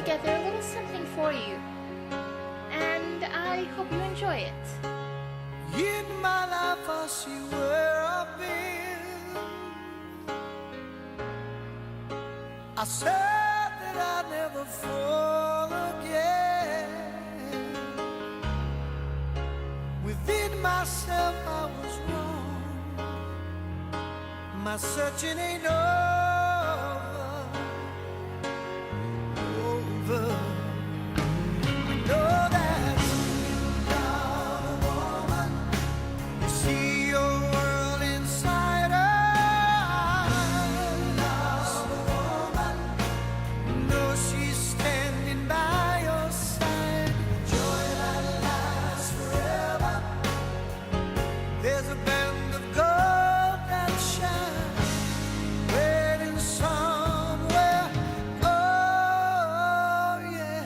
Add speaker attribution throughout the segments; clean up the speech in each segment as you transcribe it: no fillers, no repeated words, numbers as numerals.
Speaker 1: together a little something for you, and I hope you enjoy it.
Speaker 2: In my life I see where I've been. I said that I'd never fall again. Within myself I was wrong. My searching ain't over. I know that you're a woman. You see your world inside eyes. Love a woman. You know she's standing by your side. Joy that lasts forever. There's a band of gold that shines, waiting somewhere. Oh yeah.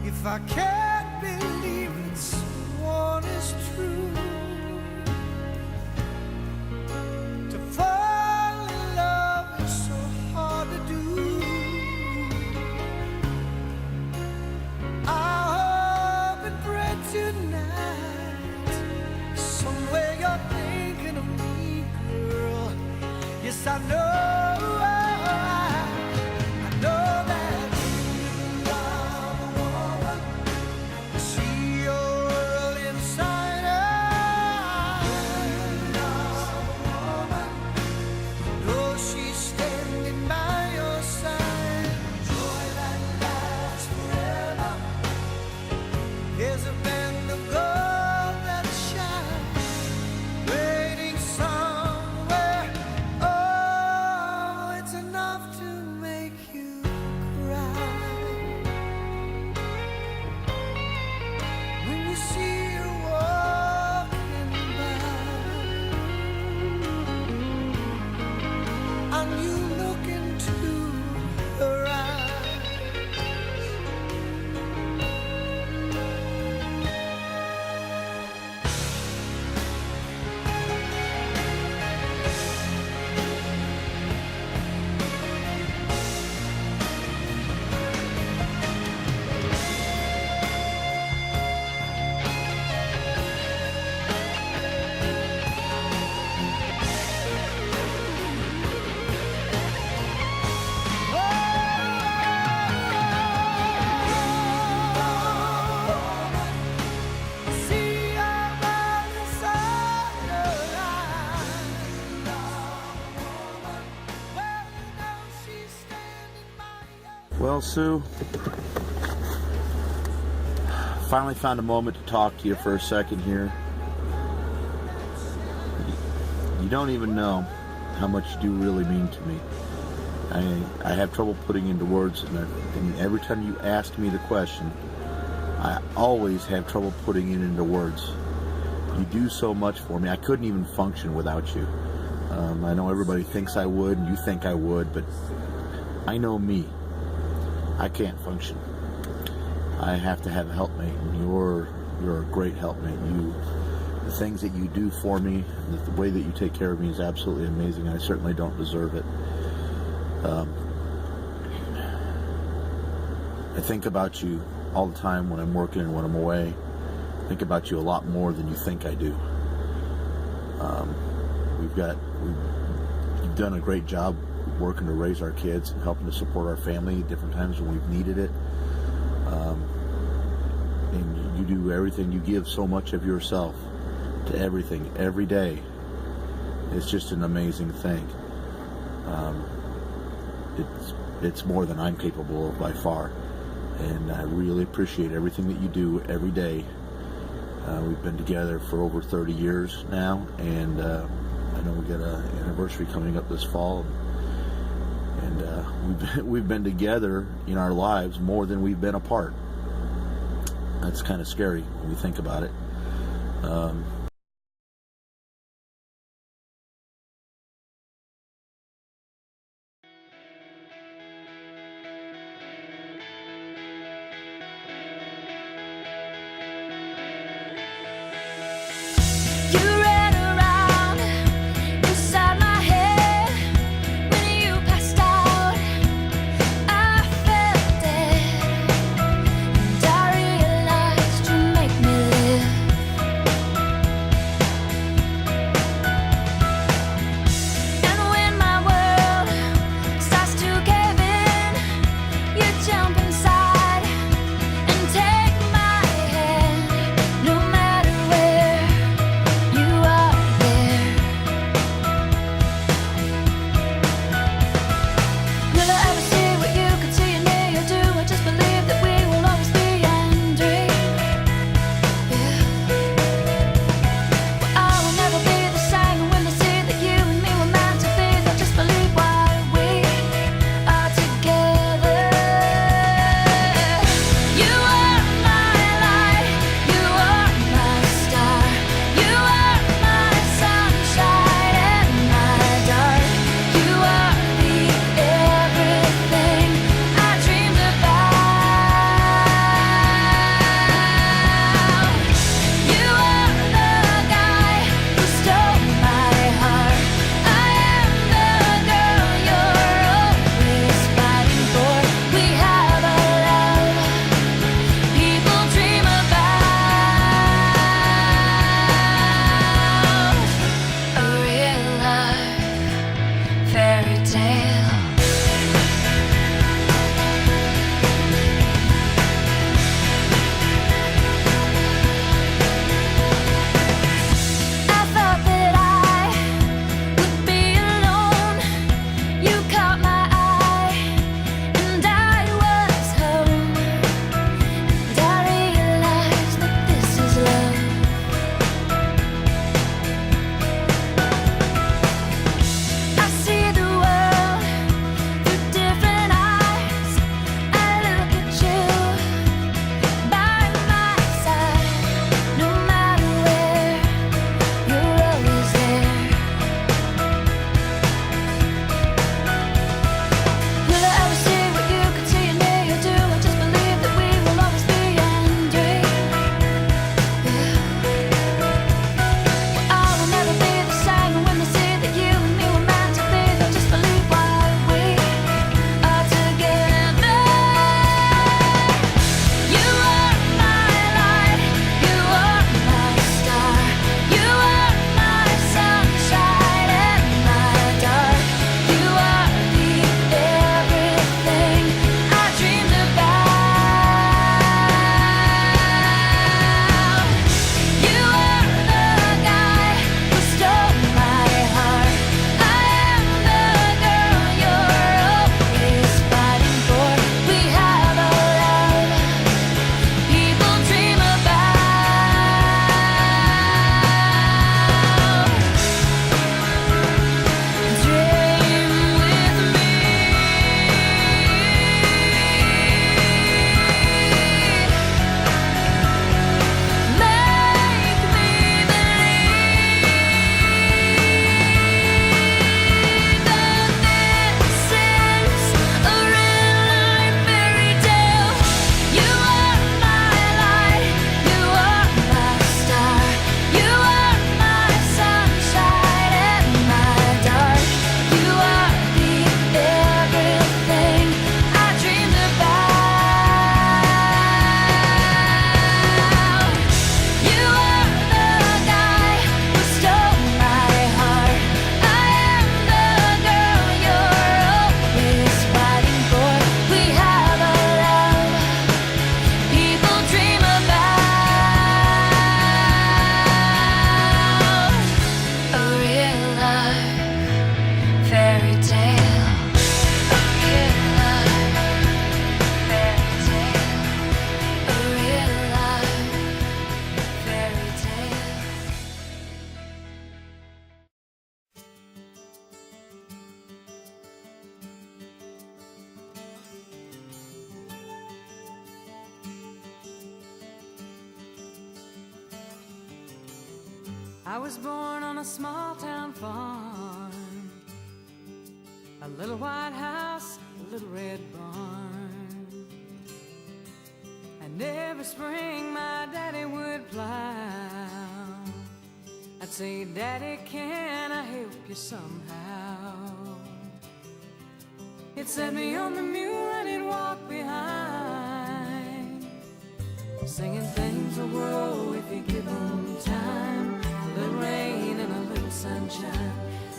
Speaker 2: If I can't believe it, someone is true. To fall in love is so hard to do. I hope and pray tonight, somewhere you're thinking of me, girl. Yes, I know. I know that you love a woman. See your world inside eyes. Love a woman. Know she's standing by your side. Joy that lasts forever. There's a band of gold that shines, waiting somewhere. Oh, it's enough to make you cry. When you see her walking by, and you look into her eyes.
Speaker 3: Well, Sue, finally found a moment to talk to you for a second here. You don't even know how much you do really mean to me. I have trouble putting into words, and every time you ask me the question, I always have trouble putting it into words. You do so much for me. I couldn't even function without you. I know everybody thinks I would, and you think I would, but I know me. I can't function. I have to have a helpmate, and you're a great helpmate. The things that you do for me, the way that you take care of me is absolutely amazing. I certainly don't deserve it. I think about you all the time when I'm working and when I'm away. I think about you a lot more than you think I do. You've done a great job working to raise our kids and helping to support our family at different times when we've needed it. And you do everything. You give so much of yourself to everything every day. It's just an amazing thing. It's more than I'm capable of by far, and I really appreciate everything that you do every day. We've been together for over 30 years now, and I know we got an anniversary coming up this fall, and we've been together in our lives more than we've been apart. That's kind of scary when we think about it.
Speaker 4: I was born on a small town farm, a little white house, a little red barn. And every spring my daddy would plow. I'd say, Daddy, can I help you somehow? He'd set me on the mule and he'd walk behind, singing things will grow if you give them time. A little rain and a little sunshine.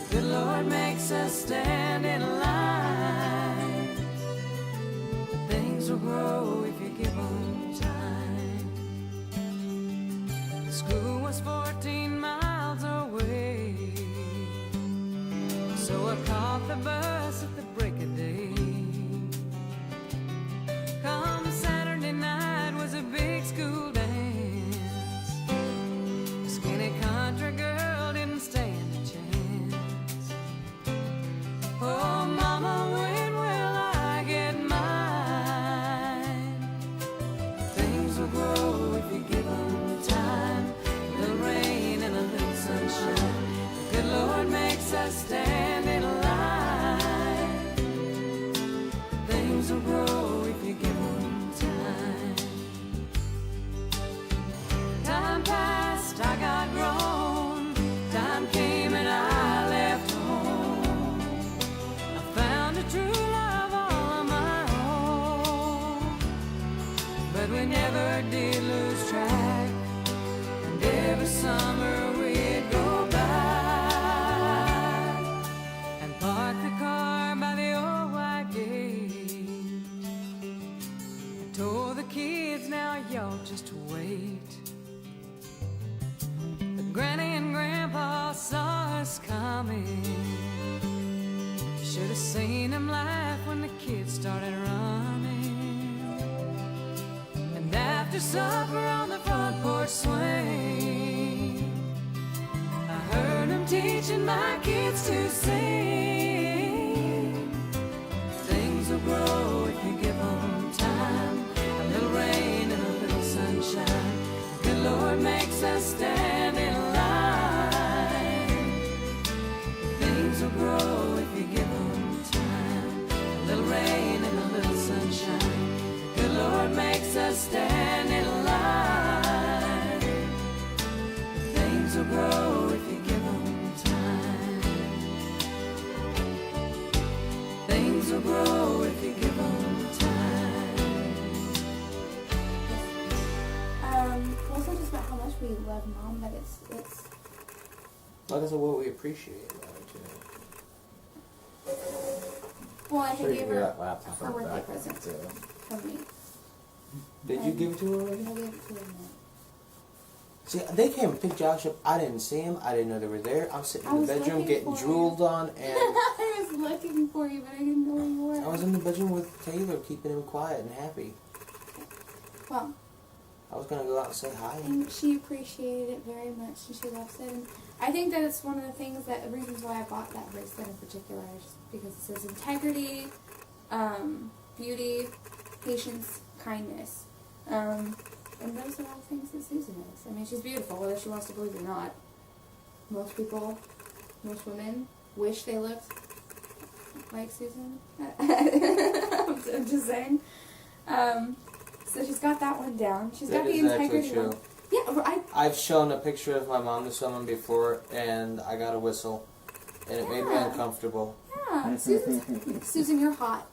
Speaker 4: The good Lord makes us stand in line. Things will grow if you give them time. School was 14 miles away, so I caught the bus at the break of day. Come Saturday night was a big school dance. A skinny country girl didn't stand a chance. Oh, Mama, when will I get mine? Things will grow if you give them time. A little rain and a little sunshine. The good Lord makes us stand in line. Things will grow if you give them time. Time passed, I got grown. Time came and I left home. I found a true love all on my own. But we never did lose track, and every summer we'd go back and park the car by the old white gate. I told the kids, now y'all just wait. But Granny and Grandpa saw us coming. Should have seen them laugh when the kids started running. And after supper on the front porch swing, I heard them teaching my kids to sing. Things will grow if you give them time. A little rain and a little sunshine. The good Lord makes us stand in line. Things will grow if you give them time. A little rain and a little sunshine. The good Lord makes us stand in line. Things will grow if you give them time. Things will grow if you give them time.
Speaker 5: Also just about how much we love Mom, but it's
Speaker 6: Like I said, what we appreciate about it,
Speaker 5: well, I
Speaker 6: Sure,
Speaker 5: had
Speaker 6: you
Speaker 5: gave
Speaker 6: can
Speaker 5: her
Speaker 6: get that laptop
Speaker 5: a
Speaker 6: on
Speaker 5: birthday
Speaker 6: back.
Speaker 5: present from me.
Speaker 6: Did you give it to her already?
Speaker 5: I gave it to her.
Speaker 6: See, they came and picked Josh up. I didn't see him. I didn't know they were there. I was sitting
Speaker 5: I
Speaker 6: in
Speaker 5: was
Speaker 6: the bedroom
Speaker 5: looking
Speaker 6: getting
Speaker 5: for
Speaker 6: drooled on, and
Speaker 5: I was looking for you, but I didn't know where you were.
Speaker 6: I was in the bedroom with Taylor, keeping him quiet and happy.
Speaker 5: Well,
Speaker 6: I was gonna go out and say hi.
Speaker 5: and she appreciated it very much, and she loves it. And I think that it's one of the things that the reasons why I bought that bracelet in particular is just because it says integrity, beauty, patience, kindness. And those are all things that Susan is. I mean, she's beautiful, whether she wants to believe it or not. Most people, most women, wish they looked like Susan. I'm just saying. So she's got that one down. She's got
Speaker 6: That
Speaker 5: the
Speaker 6: is actually
Speaker 5: integrity
Speaker 6: true.
Speaker 5: one. Yeah,
Speaker 6: I've shown a picture of my mom to someone before, and I got a whistle, and it made me
Speaker 5: Yeah.
Speaker 6: uncomfortable.
Speaker 5: Susan, you're hot.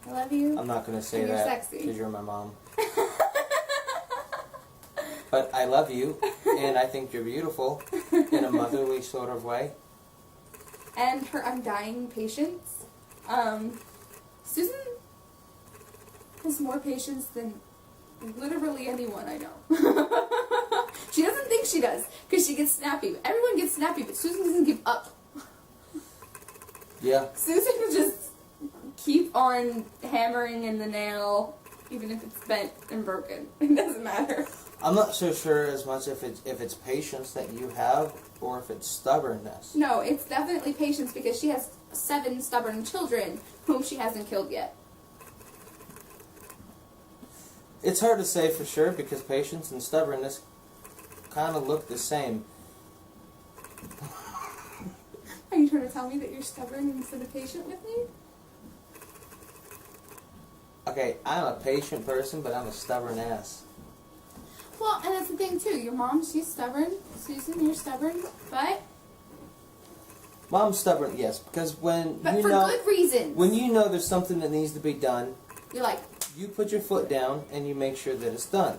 Speaker 5: I love you.
Speaker 6: I'm not gonna say
Speaker 5: And you're
Speaker 6: that
Speaker 5: sexy.
Speaker 6: because you're my mom. But I love you, and I think you're beautiful in a motherly sort of way.
Speaker 5: And her undying patience. Susan has more patience than literally anyone I know. She doesn't think she does, because she gets snappy. Everyone gets snappy, but Susan doesn't give up.
Speaker 6: Yeah.
Speaker 5: Susan will just keep on hammering in the nail, even if it's bent and broken. It doesn't matter.
Speaker 6: I'm not so sure as much if it's patience that you have or if it's stubbornness.
Speaker 5: No, it's definitely patience, because she has 7 stubborn children whom she hasn't killed yet.
Speaker 6: It's hard to say for sure because patience and stubbornness kind of look the same.
Speaker 5: Are you trying to tell me that you're stubborn instead of patient with me?
Speaker 6: Okay, I'm a patient person, but I'm a stubborn ass.
Speaker 5: Well, and that's the thing too. Your mom, she's stubborn. Susan, you're stubborn, but
Speaker 6: Mom's stubborn, yes, because when
Speaker 5: but
Speaker 6: you
Speaker 5: for
Speaker 6: know
Speaker 5: good reasons.
Speaker 6: when you know there's something that needs to be done,
Speaker 5: You're like,
Speaker 6: you put your foot down and you make sure that it's done.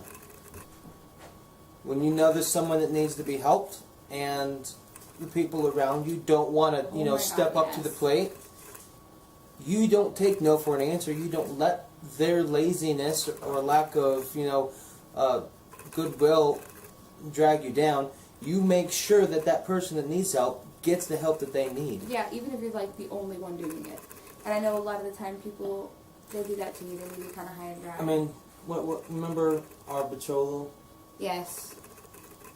Speaker 6: When you know there's someone that needs to be helped and the people around you don't want to,
Speaker 5: Oh my
Speaker 6: step
Speaker 5: God,
Speaker 6: up to the
Speaker 5: yes.
Speaker 6: plate, you don't take no for an answer. You don't let their laziness or lack of, goodwill drag you down. You make sure that that person that needs help gets the help that they need.
Speaker 5: yeah, even if you're like the only one doing it. And I know a lot of the time people, they do that to you. They leave you kind of high and dry.
Speaker 6: I mean, what remember our betrothal?
Speaker 5: yes.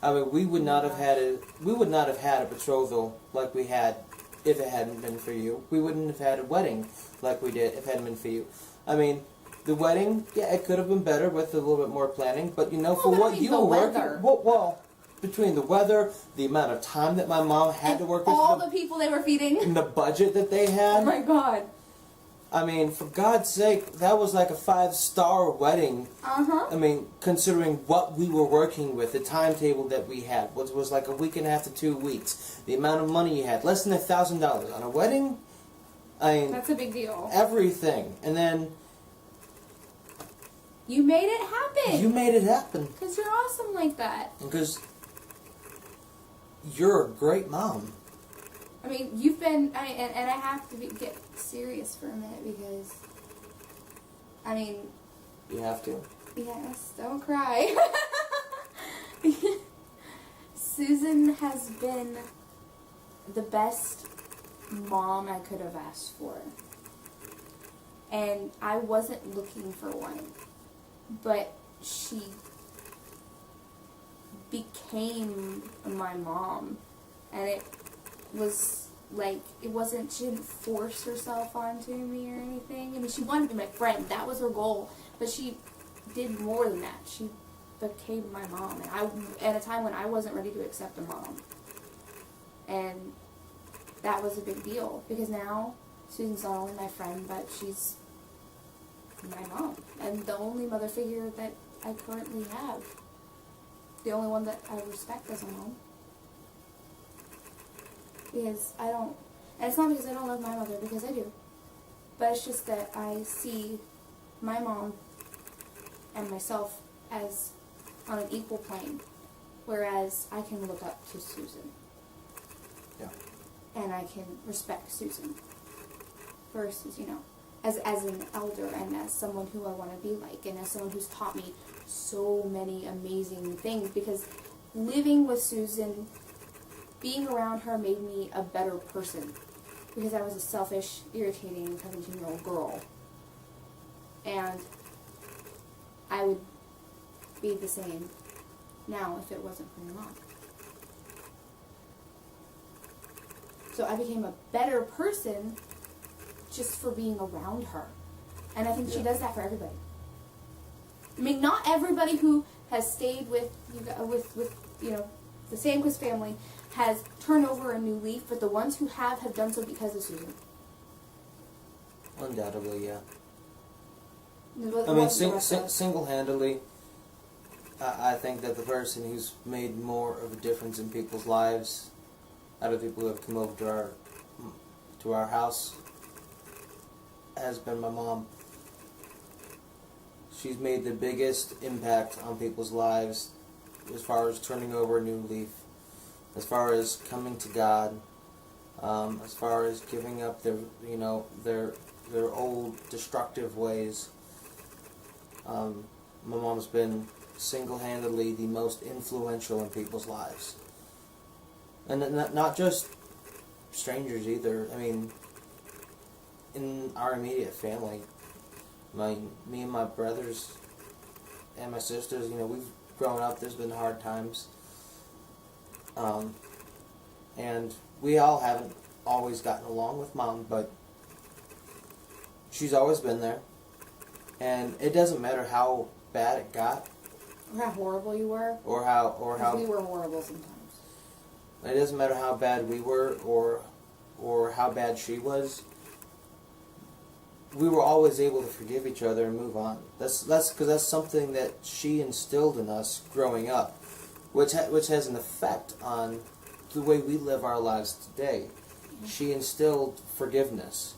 Speaker 6: I mean, we would not have had a betrothal like we had if it hadn't been for you. We wouldn't have had a wedding like we did if it hadn't been for you. I mean, the wedding, yeah, it could have been better with a little bit more planning, but for
Speaker 5: but I
Speaker 6: what
Speaker 5: mean,
Speaker 6: you
Speaker 5: the
Speaker 6: were
Speaker 5: weather.
Speaker 6: working, well, between the weather, the amount of time that my mom had
Speaker 5: And
Speaker 6: to work with,
Speaker 5: all the people they were feeding.
Speaker 6: and the budget that they
Speaker 5: Oh
Speaker 6: had.
Speaker 5: my God.
Speaker 6: I mean, for God's sake, that was like a 5-star wedding.
Speaker 5: Uh-huh.
Speaker 6: I mean, considering what we were working with, the timetable that we had was like a week and a half to 2 weeks. The amount of money you had, less than $1,000 on a wedding. I mean,
Speaker 5: That's a big deal.
Speaker 6: everything, and then
Speaker 5: You made it happen.
Speaker 6: you made it happen
Speaker 5: Because you're awesome like that.
Speaker 6: because you're a great mom.
Speaker 5: I mean, you've been, and I have to get serious for a minute because, I mean,
Speaker 6: You have to.
Speaker 5: yes, don't cry. Susan has been the best mom I could have asked for. And I wasn't looking for one. But she became my mom. And it was like, it wasn't, she didn't force herself onto me or anything. I mean, she wanted to be my friend. That was her goal. But she did more than that. She became my mom. And I, at a time when I wasn't ready to accept a mom. And that was a big deal. Because now, Susan's not only my friend, but she's my mom. And the only mother figure that I currently have. The only one that I respect as a mom. Because I don't, and it's not because I don't love my mother, because I do. But it's just that I see my mom and myself as on an equal plane. Whereas I can look up to Susan.
Speaker 6: Yeah.
Speaker 5: And I can respect Susan. Versus, as an elder and as someone who I want to be like and as someone who's taught me so many amazing things, because living with Susan, being around her made me a better person, because I was a selfish, irritating 17-year-old girl, and I would be the same now if it wasn't for my mom. So I became a better person just for being around her. And I think she does that for everybody. I mean, not everybody who has stayed with the Sandquist family has turned over a new leaf, but the ones who have done so because of Susan.
Speaker 6: Undoubtedly, yeah.
Speaker 5: The
Speaker 6: I mean,
Speaker 5: ones who have done-
Speaker 6: single-handedly, I think that the person who's made more of a difference in people's lives, out of people who have come over to our house, has been my mom. She's made the biggest impact on people's lives as far as turning over a new leaf, as far as coming to God, as far as giving up their old destructive ways. My mom's been single-handedly the most influential in people's lives. And not just strangers either. I mean, in our immediate family, me and my brothers and my sisters, we've grown up, there's been hard times. And we all haven't always gotten along with Mom, but she's always been there. And it doesn't matter how bad it got,
Speaker 5: Or how horrible you were.
Speaker 6: or how
Speaker 5: 'Cause we were horrible sometimes.
Speaker 6: It doesn't matter how bad we were or how bad she was. We were always able to forgive each other and move on. That's because that's something that she instilled in us growing up, which has an effect on the way we live our lives today. She instilled forgiveness.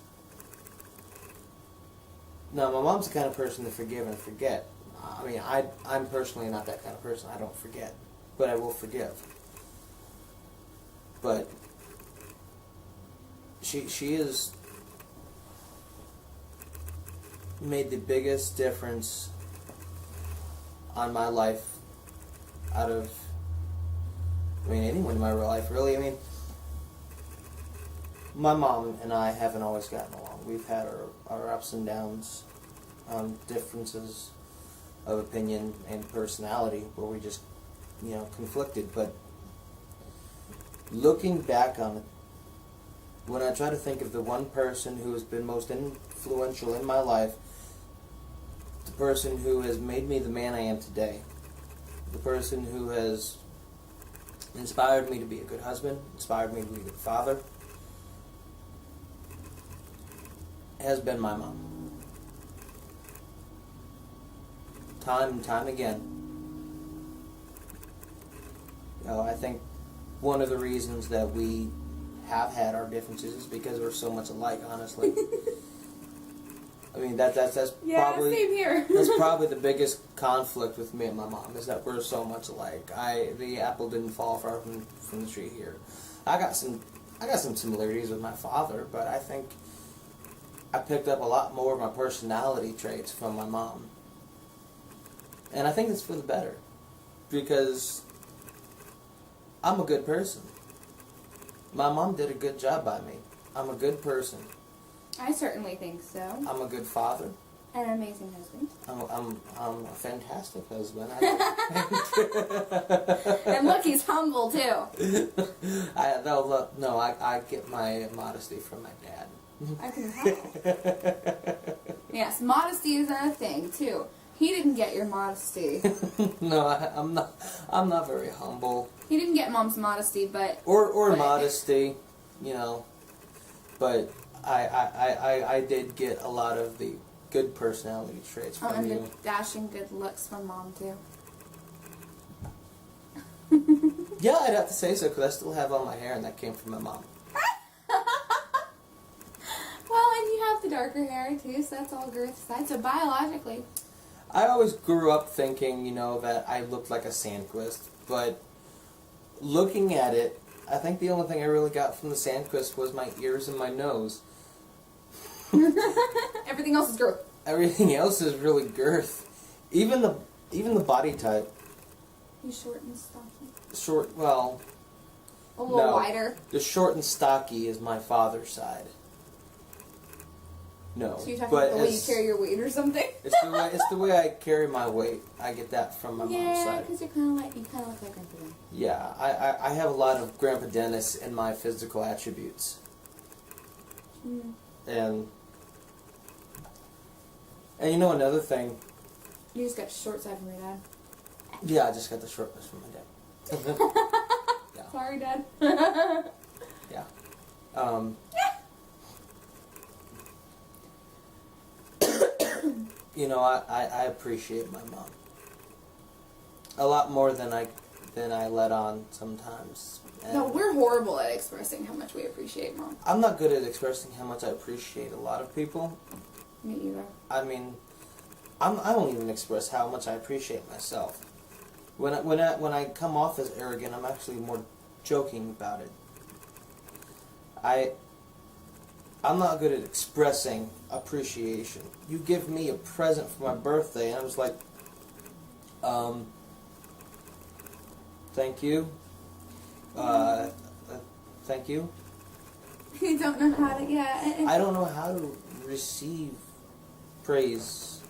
Speaker 6: Now, my mom's the kind of person to forgive and forget. I mean, I'm personally not that kind of person. I don't forget, but I will forgive. But she is made the biggest difference on my life out of, I mean, anyone in my real life, really. I mean, my mom and I haven't always gotten along. We've had our ups and downs, differences of opinion and personality where we just, conflicted. But looking back on it, when I try to think of the one person who has been most influential in my life, the person who has made me the man I am today, the person who has inspired me to be a good husband, inspired me to be a good father, has been my mom. Time and time again. I think one of the reasons that we have had our differences is because we're so much alike, honestly. I mean, that's probably
Speaker 5: same here.
Speaker 6: that's probably the biggest conflict with me and my mom, is that we're so much alike. The apple didn't fall far from the tree here. I got some similarities with my father, but I think I picked up a lot more of my personality traits from my mom. And I think it's for the better, because I'm a good person. My mom did a good job by me. I'm a good person.
Speaker 5: I certainly think so.
Speaker 6: I'm a good father.
Speaker 5: An amazing husband.
Speaker 6: I'm a fantastic husband.
Speaker 5: And look, he's humble too.
Speaker 6: I get my modesty from my dad.
Speaker 5: I can tell. Yes, modesty is a thing too. He didn't get your modesty.
Speaker 6: No, I'm not very humble.
Speaker 5: He didn't get mom's modesty, but
Speaker 6: modesty, But I did get a lot of the good personality traits from
Speaker 5: and
Speaker 6: you.
Speaker 5: the dashing good looks from mom too.
Speaker 6: Yeah, I'd have to say so, because I still have all my hair, and that came from my mom.
Speaker 5: Well, and you have the darker hair too, so that's all girth side. So biologically,
Speaker 6: I always grew up thinking, that I looked like a Sandquist, but looking at it, I think the only thing I really got from the Sandquist was my ears and my nose.
Speaker 5: everything else is girth.
Speaker 6: Everything else is really girth. Even the body type.
Speaker 5: You short and stocky.
Speaker 6: Short, well,
Speaker 5: A little
Speaker 6: no.
Speaker 5: wider.
Speaker 6: The short and stocky is my father's side. No,
Speaker 5: So you're talking
Speaker 6: but
Speaker 5: about the way you carry your weight or something?
Speaker 6: it's the way I carry my weight. I get that from my mom's
Speaker 5: Yeah,
Speaker 6: side.
Speaker 5: because you kind of look like Grandpa Dan.
Speaker 6: Yeah, I have a lot of Grandpa Dennis in my physical attributes.
Speaker 5: Mm.
Speaker 6: And another thing.
Speaker 5: You just got short side from your dad.
Speaker 6: Yeah, I just got the shortness from my dad. Yeah.
Speaker 5: Sorry, Dad.
Speaker 6: Yeah. I appreciate my mom a lot more than I let on sometimes. And
Speaker 5: No, we're horrible at expressing how much we appreciate mom.
Speaker 6: I'm not good at expressing how much I appreciate a lot of people.
Speaker 5: Me either.
Speaker 6: I mean, I don't even express how much I appreciate myself. When I come off as arrogant, I'm actually more joking about it. I'm not good at expressing appreciation. You give me a present for my birthday, and I was like, thank you. Thank you.
Speaker 5: You don't know how to, yeah.
Speaker 6: I don't know how to receive praise.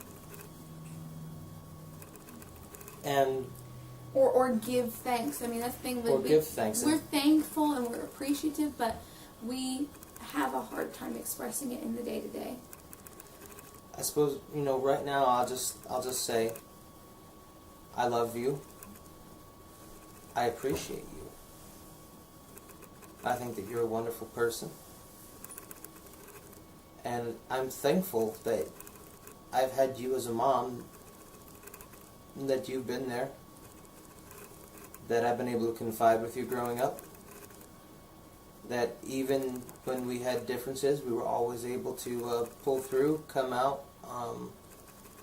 Speaker 6: And
Speaker 5: Or give thanks. I mean, that's the thing.
Speaker 6: Or give thanks.
Speaker 5: We're thankful and we're appreciative, but we have a hard time expressing it in the day to day.
Speaker 6: I suppose, right now I'll just say, I love you. I appreciate you. I think that you're a wonderful person. And I'm thankful that I've had you as a mom, that you've been there, that I've been able to confide with you growing up, that even when we had differences, we were always able to pull through, come out,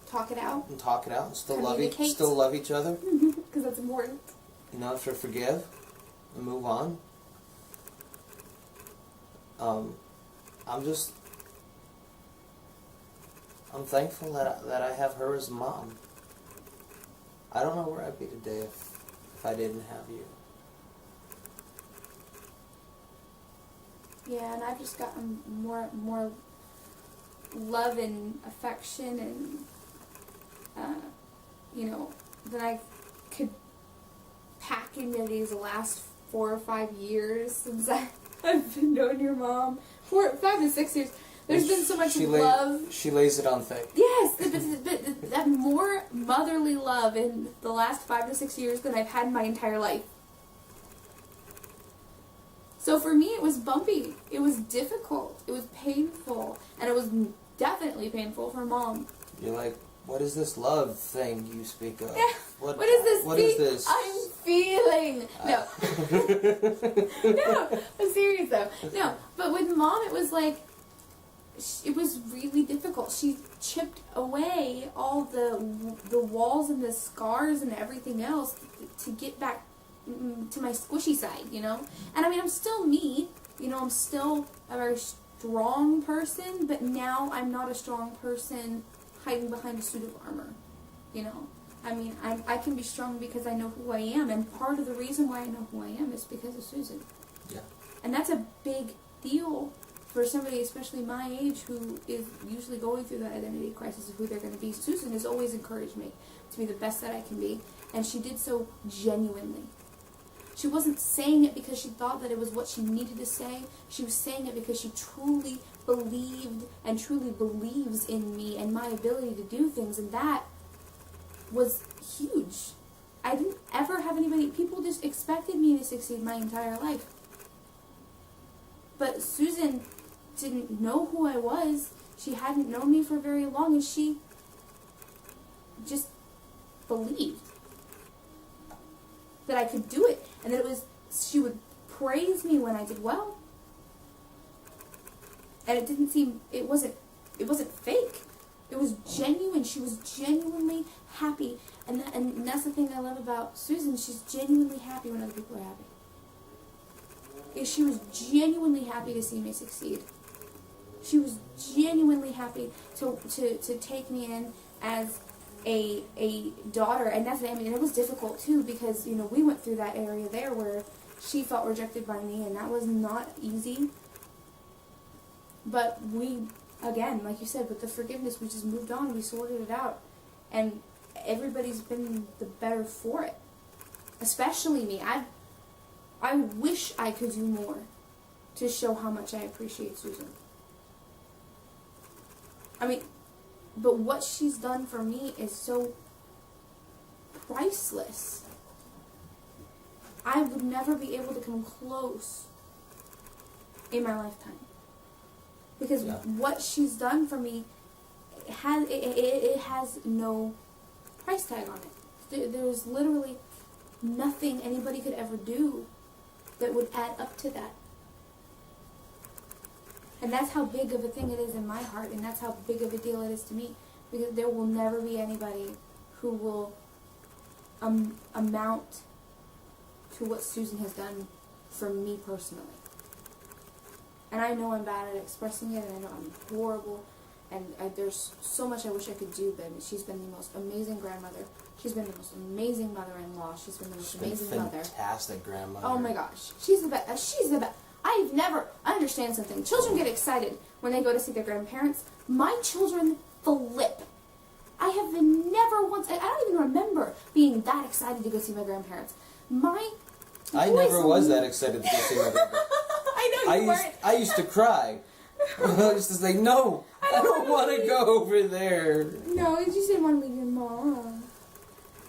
Speaker 5: Talk it out.
Speaker 6: and talk it out, and still
Speaker 5: Communicate.
Speaker 6: still love each other.
Speaker 5: Because that's important.
Speaker 6: You know, to forgive and move on. I'm thankful that I have her as a mom. I don't know where I'd be today if I didn't have you.
Speaker 5: Yeah, and I've just gotten more love and affection and than I could pack into these last 4 or 5 years since I've been knowing your mom. 5 to 6 years. There's been so much love.
Speaker 6: She lays it on thick.
Speaker 5: Yes, but that more motherly love in the last 5 to 6 years than I've had in my entire life. So for me, it was bumpy. It was difficult. It was painful. And it was definitely painful for Mom.
Speaker 6: You're like, what is this love thing you speak of?
Speaker 5: Yeah. What is this
Speaker 6: What
Speaker 5: thing
Speaker 6: is this?
Speaker 5: I'm feeling? No. No, I'm serious though. No, but with Mom, it was like, it was really difficult. She chipped away all the walls and the scars and everything else to get back to my squishy side, you know? And I mean, I'm still me, you know, I'm still a very strong person, but now I'm not a strong person hiding behind a suit of armor, you know? I mean, I can be strong because I know who I am, and part of the reason why I know who I am is because of Susan.
Speaker 6: Yeah.
Speaker 5: And that's a big deal for somebody, especially my age, who is usually going through that identity crisis of who they're going to be. Susan has always encouraged me to be the best that I can be, and she did so genuinely. She wasn't saying it because she thought that it was what she needed to say. She was saying it because she truly believed and truly believes in me and my ability to do things, and that was huge. I didn't ever have anybody, people just expected me to succeed my entire life. But Susan didn't know who I was. She hadn't known me for very long, and she just believed that I could do it, and that it was, she would praise me when I did well. And it didn't seem, it wasn't fake. It was genuine. She was genuinely happy, and that's the thing I love about Susan. She's genuinely happy when other people are happy. She was genuinely happy to see me succeed. She was genuinely happy to take me in as a daughter, and that's, I mean, it was difficult too, because, you know, we went through that area there where she felt rejected by me, and that was not easy. But we, again, like you said, with the forgiveness, we just moved on, we sorted it out, and everybody's been the better for it. Especially me. I wish I could do more to show how much I appreciate Susan. I mean, but what she's done for me is so priceless. I would never be able to come close in my lifetime. Because what she's done for me it has no price tag on it. There's literally nothing anybody could ever do that would add up to that. And that's how big of a thing it is in my heart, and that's how big of a deal it is to me. Because there will never be anybody who will amount to what Susan has done for me personally. And I know I'm bad at expressing it, and I know I'm horrible, and there's so much I wish I could do, but she's been the most amazing grandmother. She's been the most amazing mother-in-law. She's been the most amazing mother.
Speaker 6: Fantastic grandmother.
Speaker 5: Oh my gosh. She's the best. She's the best. I understand something. Children get excited when they go to see their grandparents. My children flip. I have never once, I don't even remember being that excited to go see my grandparents.
Speaker 6: I never was that excited to go see my grandparents.
Speaker 5: I know you weren't.
Speaker 6: I used to cry. I used to say, no, I don't want to go over there.
Speaker 5: No, you just didn't want to leave your mom.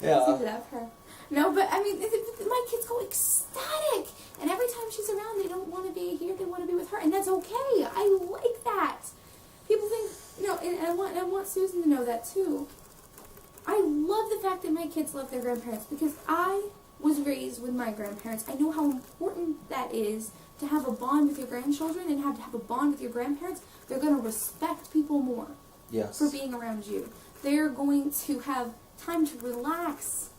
Speaker 6: Yeah.
Speaker 5: I love her. No, but I mean, my kids go ecstatic, and every time she's around, they don't want to be here. They want to be with her, and that's okay. I like that. People think, and I want Susan to know that too. I love the fact that my kids love their grandparents because I was raised with my grandparents. I know how important that is to have a bond with your grandchildren and have a bond with your grandparents. They're going to respect people more
Speaker 6: Yes.
Speaker 5: for being around you. They're going to have time to relax.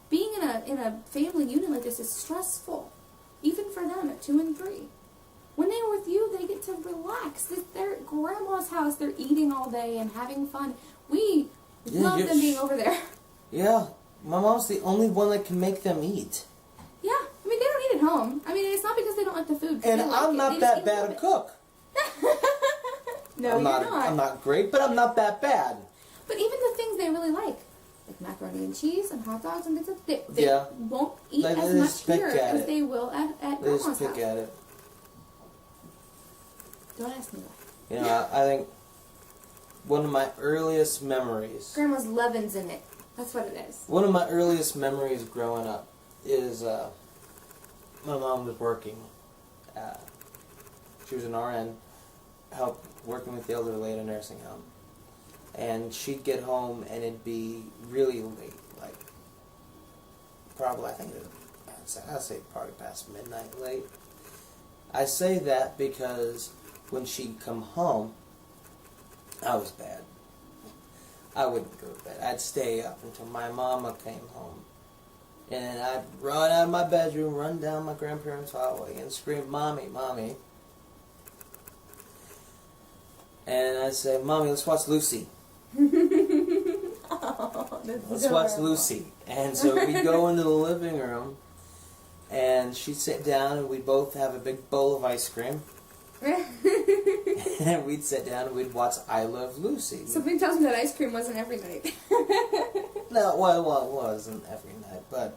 Speaker 5: Being in a family unit like this is stressful, even for them at 2 and 3. When they're with you, they get to relax. They're at grandma's house. They're eating all day and having fun. We love them being over there.
Speaker 6: Yeah. My mom's the only one that can make them eat.
Speaker 5: Yeah, I mean, they don't eat at home. I mean, it's not because they don't like the food.
Speaker 6: And
Speaker 5: they like
Speaker 6: I'm
Speaker 5: it.
Speaker 6: not
Speaker 5: They just
Speaker 6: that
Speaker 5: eat
Speaker 6: bad
Speaker 5: a
Speaker 6: a cook.
Speaker 5: No,
Speaker 6: I'm
Speaker 5: you're
Speaker 6: not. I'm not great, but I'm not that bad.
Speaker 5: But even the things they really like macaroni and cheese and hot dogs and things like that, they
Speaker 6: Yeah.
Speaker 5: won't eat
Speaker 6: They
Speaker 5: as
Speaker 6: just
Speaker 5: much
Speaker 6: pick
Speaker 5: here
Speaker 6: at
Speaker 5: as
Speaker 6: it.
Speaker 5: they will at
Speaker 6: They
Speaker 5: grandma's
Speaker 6: just pick
Speaker 5: house.
Speaker 6: at it.
Speaker 5: Don't ask me why.
Speaker 6: I think one of my earliest memories.
Speaker 5: Grandma's leaven's in it. That's what it is.
Speaker 6: One of my earliest memories growing up is my mom was working. She was an RN, working with the elderly at a nursing home. And she'd get home and it'd be really late, like probably, I'd say probably past midnight late. I say that because when she'd come home, I was bad. I wouldn't go to bed. I'd stay up until my mama came home. And I'd run out of my bedroom, run down my grandparents' hallway, and scream, "Mommy, Mommy." And I'd say, "Mommy, let's watch Lucy. Let's watch Lucy." And so we'd go into the living room, and she'd sit down, and we'd both have a big bowl of ice cream. And we'd sit down and we'd watch I Love Lucy.
Speaker 5: Something tells me that ice cream wasn't every night.
Speaker 6: No, well, it wasn't every night, but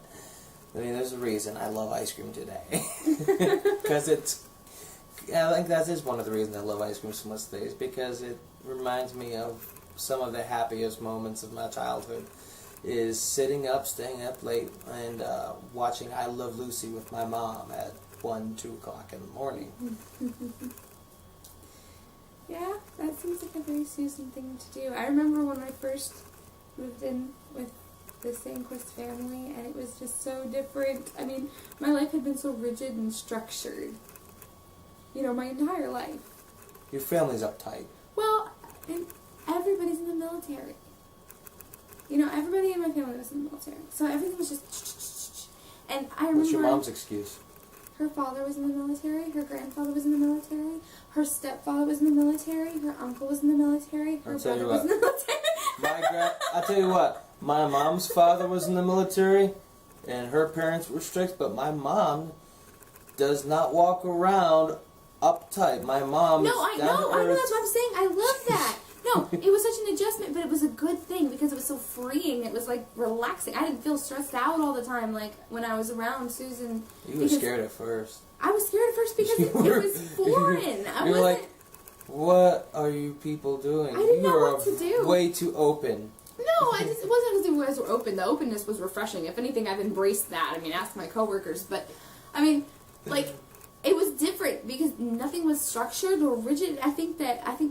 Speaker 6: I mean, there's a reason I love ice cream today. Because I think that is one of the reasons I love ice cream so much today, is because it reminds me of some of the happiest moments of my childhood, is sitting up, staying up late, and watching I Love Lucy with my mom at 1, 2 o'clock in the morning.
Speaker 5: Yeah, that seems like a very Susan thing to do. I remember when I first moved in with the Sandquist family, and it was just so different. I mean, my life had been so rigid and structured, my entire life.
Speaker 6: Your family's uptight.
Speaker 5: Well, and everybody's in the military. Everybody in my family was in the military, so everything was just. And I remember.
Speaker 6: What's your mom's excuse?
Speaker 5: Her father was in the military, her grandfather was in the military, her stepfather was in the military, her uncle was in the military, her brother was in the military.
Speaker 6: I tell you what, my mom's father was in the military, and her parents were strict, but my mom does not walk around uptight. My mom
Speaker 5: No,
Speaker 6: is
Speaker 5: I
Speaker 6: down
Speaker 5: know,
Speaker 6: to earth.
Speaker 5: that's what I'm saying. I love that. No, it was such an adjustment, but it was a good thing because it was so freeing. It was like relaxing. I didn't feel stressed out all the time like when I was around Susan.
Speaker 6: You were scared at first.
Speaker 5: I was scared at first because it was foreign. I
Speaker 6: You're
Speaker 5: wasn't.
Speaker 6: like, what are you people doing?
Speaker 5: I didn't know
Speaker 6: You are
Speaker 5: what to do.
Speaker 6: way too open.
Speaker 5: No, it wasn't because you guys were open. The openness was refreshing. If anything, I've embraced that. I mean, ask my coworkers. But, I mean, it was different because nothing was structured or rigid. I think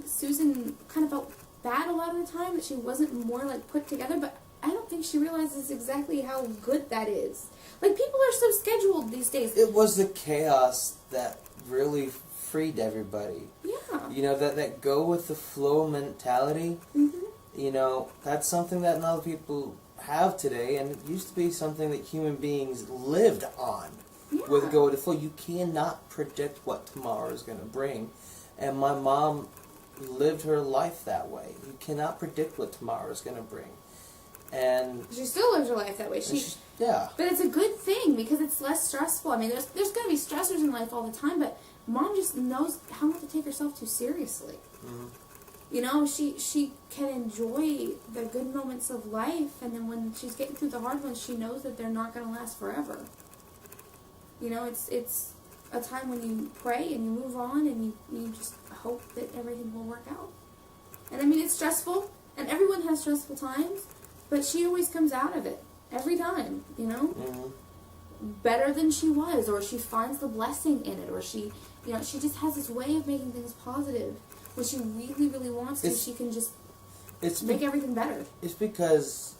Speaker 5: Susan kind of felt bad a lot of the time that she wasn't more, put together. But I don't think she realizes exactly how good that is. People are so scheduled these days.
Speaker 6: It was the chaos that really freed everybody.
Speaker 5: Yeah.
Speaker 6: That go with the flow mentality.
Speaker 5: Mm-hmm.
Speaker 6: That's something that not a lot of people have today, and it used to be something that human beings lived on.
Speaker 5: Yeah.
Speaker 6: With go with the flow. You cannot predict what tomorrow is going to bring. And my mom lived her life that way. You cannot predict what tomorrow is going to bring. And
Speaker 5: She still lives her life that way.
Speaker 6: yeah.
Speaker 5: But it's a good thing because it's less stressful. I mean, there's going to be stressors in life all the time, but Mom just knows how not to take herself too seriously.
Speaker 6: Mm-hmm.
Speaker 5: She can enjoy the good moments of life, and then when she's getting through the hard ones, she knows that they're not going to last forever. It's a time when you pray and you move on and you just hope that everything will work out. And I mean, it's stressful, and everyone has stressful times, but she always comes out of it. every time, you know?
Speaker 6: Mm-hmm.
Speaker 5: Better than she was, or she finds the blessing in it, or she, you know, she just has this way of making things positive. When she really, really wants to, she can just make everything better.
Speaker 6: It's because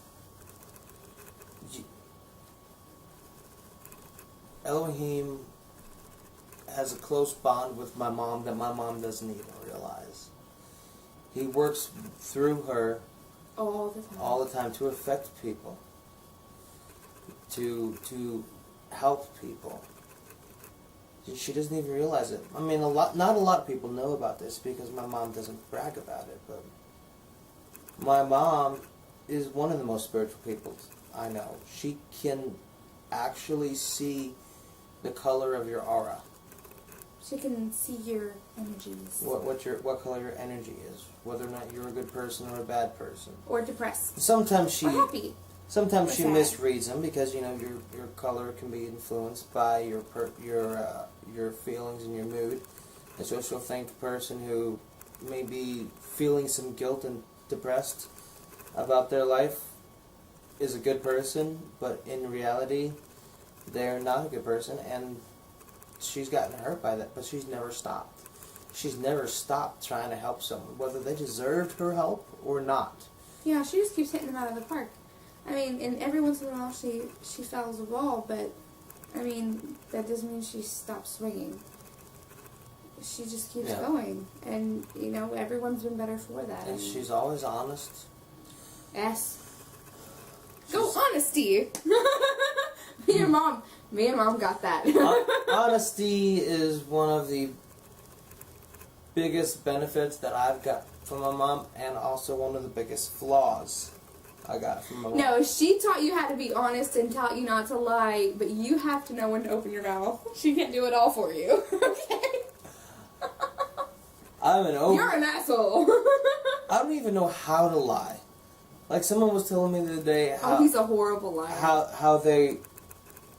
Speaker 6: Elohim has a close bond with my mom that my mom doesn't even realize. He works through her
Speaker 5: All the time.
Speaker 6: to affect people, to help people. She doesn't even realize it. I mean, not a lot of people know about this because my mom doesn't brag about it, but my mom is one of the most spiritual people I know. She can actually see the color of your aura.
Speaker 5: She can see your energies.
Speaker 6: What color your energy is, whether or not you're a good person or a bad person.
Speaker 5: Or depressed.
Speaker 6: Sometimes she
Speaker 5: or happy.
Speaker 6: Sometimes
Speaker 5: or
Speaker 6: she
Speaker 5: sad.
Speaker 6: misreads them because, you know, your color can be influenced by your feelings and your mood. And so she'll think the person who may be feeling some guilt and depressed about their life is a good person, but in reality, they're not a good person, and she's gotten hurt by that, but she's never stopped. She's never stopped trying to help someone, whether they deserved her help or not.
Speaker 5: Yeah, she just keeps hitting them out of the park. I mean, and every once in a while she fouls a ball, but, I mean, that doesn't mean she stops swinging. She just keeps going, and, you know, everyone's been better for that.
Speaker 6: And she's always honest.
Speaker 5: Yes. Go honesty! Me and mom got that.
Speaker 6: Honesty is one of the biggest benefits that I've got from my mom, and also one of the biggest flaws I got from my mom.
Speaker 5: No, she taught you how to be honest and taught you not to lie, but you have to know when to open your mouth. She can't do it all for you. Okay? You're an asshole.
Speaker 6: I don't even know how to lie. Like, someone was telling me the other day how
Speaker 5: he's a horrible liar.
Speaker 6: How they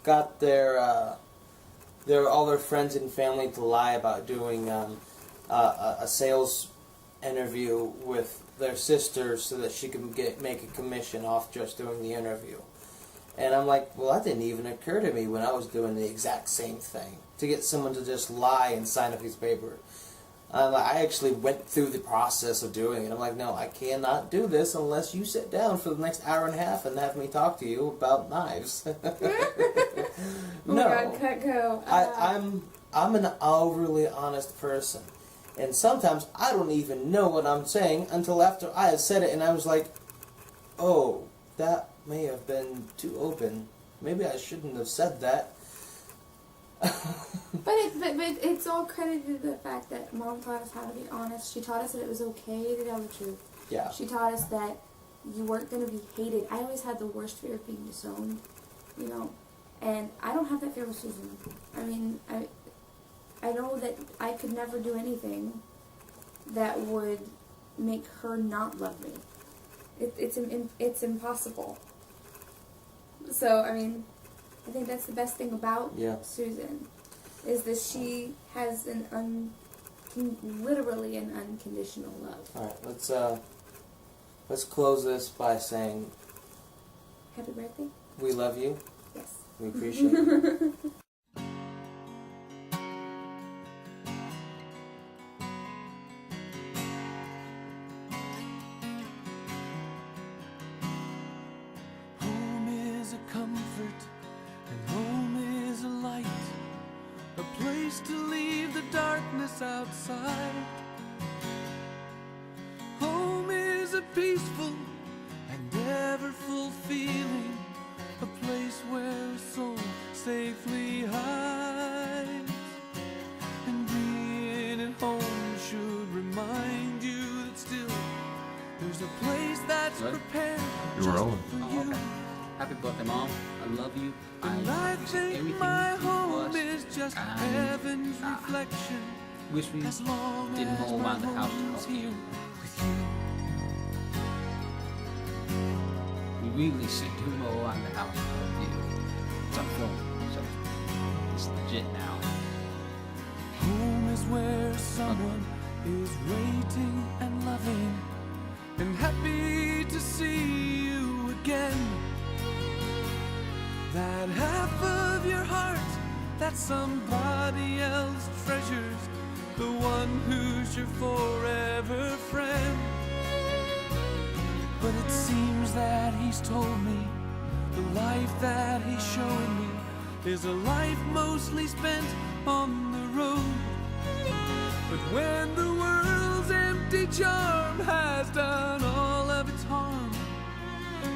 Speaker 6: got their all their friends and family to lie about doing a sales interview with their sister so that she could make a commission off just doing the interview. And I'm like, well, that didn't even occur to me when I was doing the exact same thing, to get someone to just lie and sign a piece of paper. I actually went through the process of doing it. I'm like, no, I cannot do this unless you sit down for the next hour and a half and have me talk to you about knives.
Speaker 5: Oh my God, cut go.
Speaker 6: I'm an overly honest person. And sometimes I don't even know what I'm saying until after I had said it, and I was like, oh, that may have been too open. Maybe I shouldn't have said that.
Speaker 5: But it's all credited to the fact that Mom taught us how to be honest. She taught us that it was okay to tell the truth.
Speaker 6: Yeah.
Speaker 5: She taught us that you weren't going to be hated. I always had the worst fear of being disowned, you know, and I don't have that fear with Susan. I mean, I know that I could never do anything that would make her not love me. It's impossible. So, I mean, I think that's the best thing about Susan, is that she has literally an unconditional love.
Speaker 6: All right, let's close this by saying,
Speaker 5: Happy birthday.
Speaker 6: We love you.
Speaker 5: Yes.
Speaker 6: We appreciate you.
Speaker 2: Home is a comfort, and home is a light, a place to leave the darkness outside. Home is a peaceful and ever-full feeling, a place where a soul safely hides. And being at home should remind you that still there's a place that's prepared just for you.
Speaker 7: Happy birthday, Mom. I love you.
Speaker 2: And I think
Speaker 7: everything
Speaker 2: my
Speaker 7: you do for
Speaker 2: home
Speaker 7: us.
Speaker 2: is just
Speaker 7: And,
Speaker 2: heaven's reflection.
Speaker 7: Wish we
Speaker 2: As long
Speaker 7: didn't
Speaker 2: as
Speaker 7: roll
Speaker 2: my
Speaker 7: around the house to
Speaker 2: home's
Speaker 7: help
Speaker 2: here
Speaker 7: you.
Speaker 2: with you.
Speaker 7: We really should do roll around the house to help you. It's on film, so it's legit now.
Speaker 2: Home is where someone is waiting and loving and happy to see you again. that half of your heart that somebody else treasures, the one who's your forever friend. But it seems that he's told me the life that he's showing me is a life mostly spent on the road. But when the world's empty charm has done all of its harm,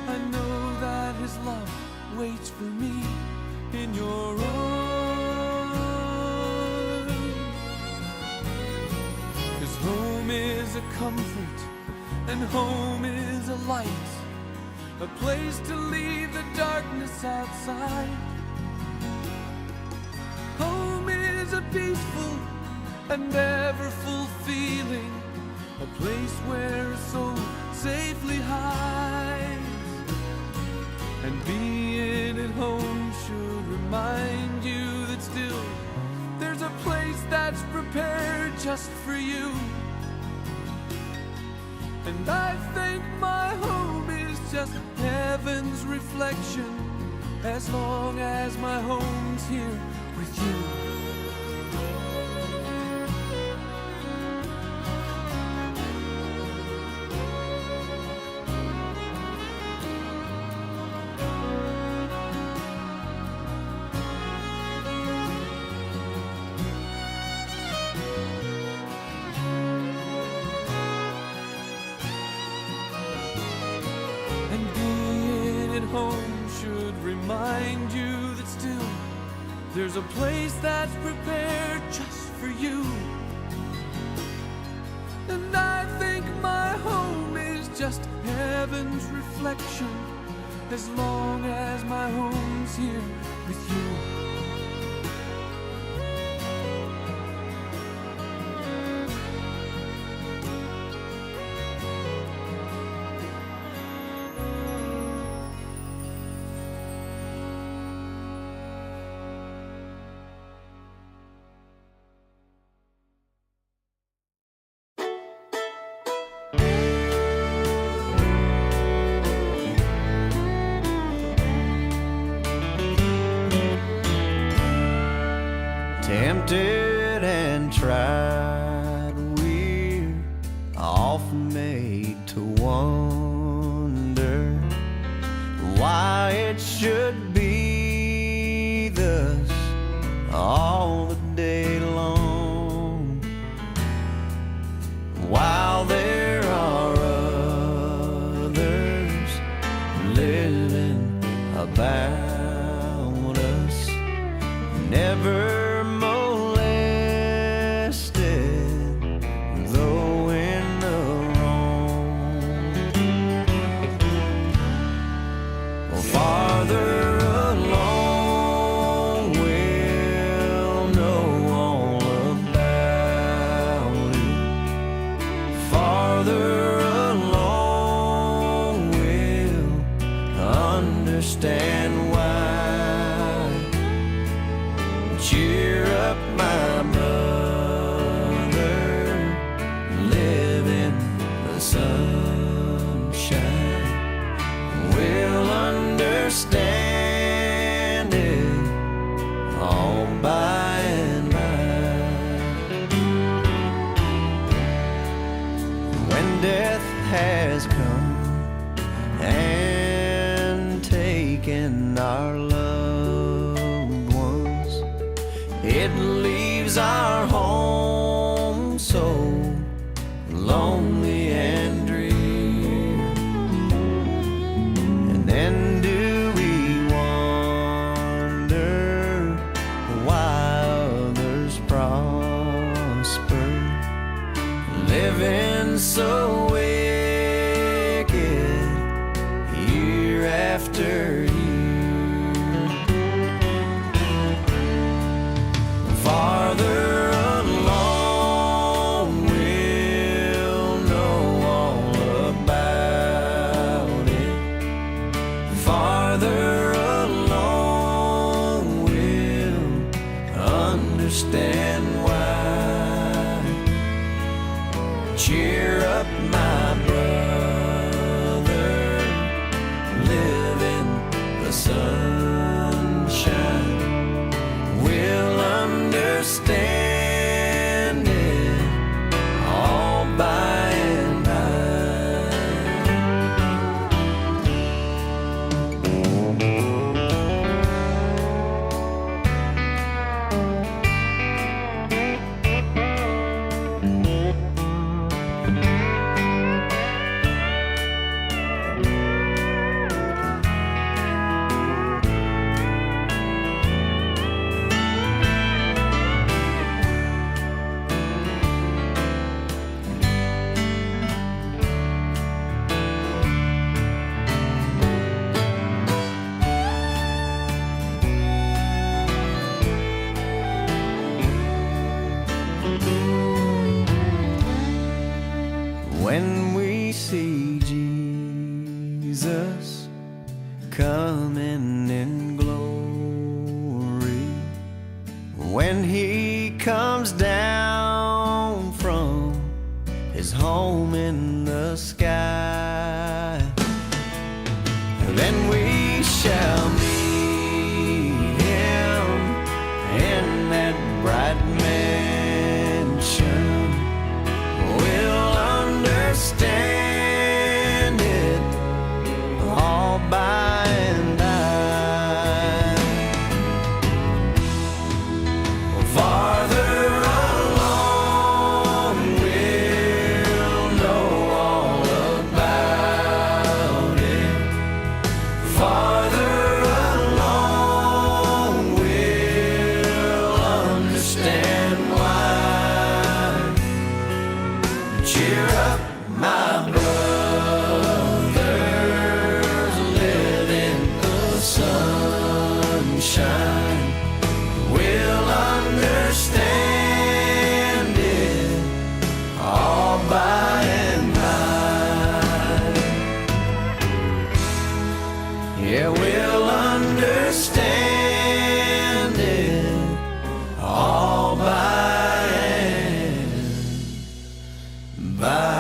Speaker 2: I know that his love waits for me in your arms. 'Cause home is a comfort and home is a light, a place to leave the darkness outside. Home is a peaceful and ever full feeling, a place where a soul safely hides. And being at home should remind you that still there's a place that's prepared just for you. And I think my home is just heaven's reflection, as long as my home's here with you. And being at home should remind you that still there's a place that's prepared just for you. And I think my home is just heaven's reflection, as long as my home's here with you.
Speaker 8: Tempted and tried, we're often made to wonder why it should be thus all the day long, while there are others living about us, never understand why. Cheer up, my brother, live in the sunshine. We'll understand it all by and by. When death has come and taken our loved ones, it leaves our home so lonely and drear. And then do we wonder why others prosper, living so after year. Farther along, we'll know all about it. Farther along, we'll understand why. Cheer up, my brother, live in the sunshine. when he comes down from his home in the sky. Then we shall meet him in that bright mansion. We'll understand it all by and by. Farther along, we'll know all about it. Farther along, we'll understand why. Cheer up, my brothers, live in the sunshine. We'll understand it all by and by. Yeah, we'll understand it all by and by.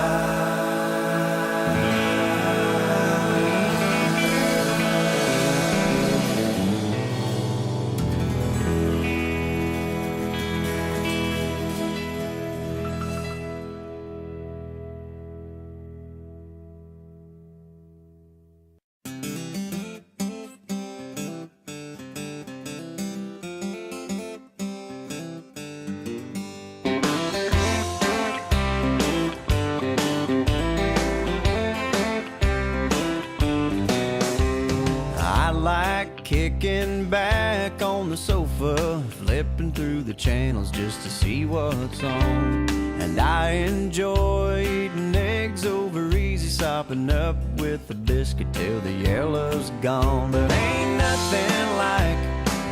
Speaker 8: I like kicking back on the sofa, flipping through the channels just to see what's on. And I enjoy eating eggs over easy, sopping up with a biscuit till the yellow's gone. But ain't nothing like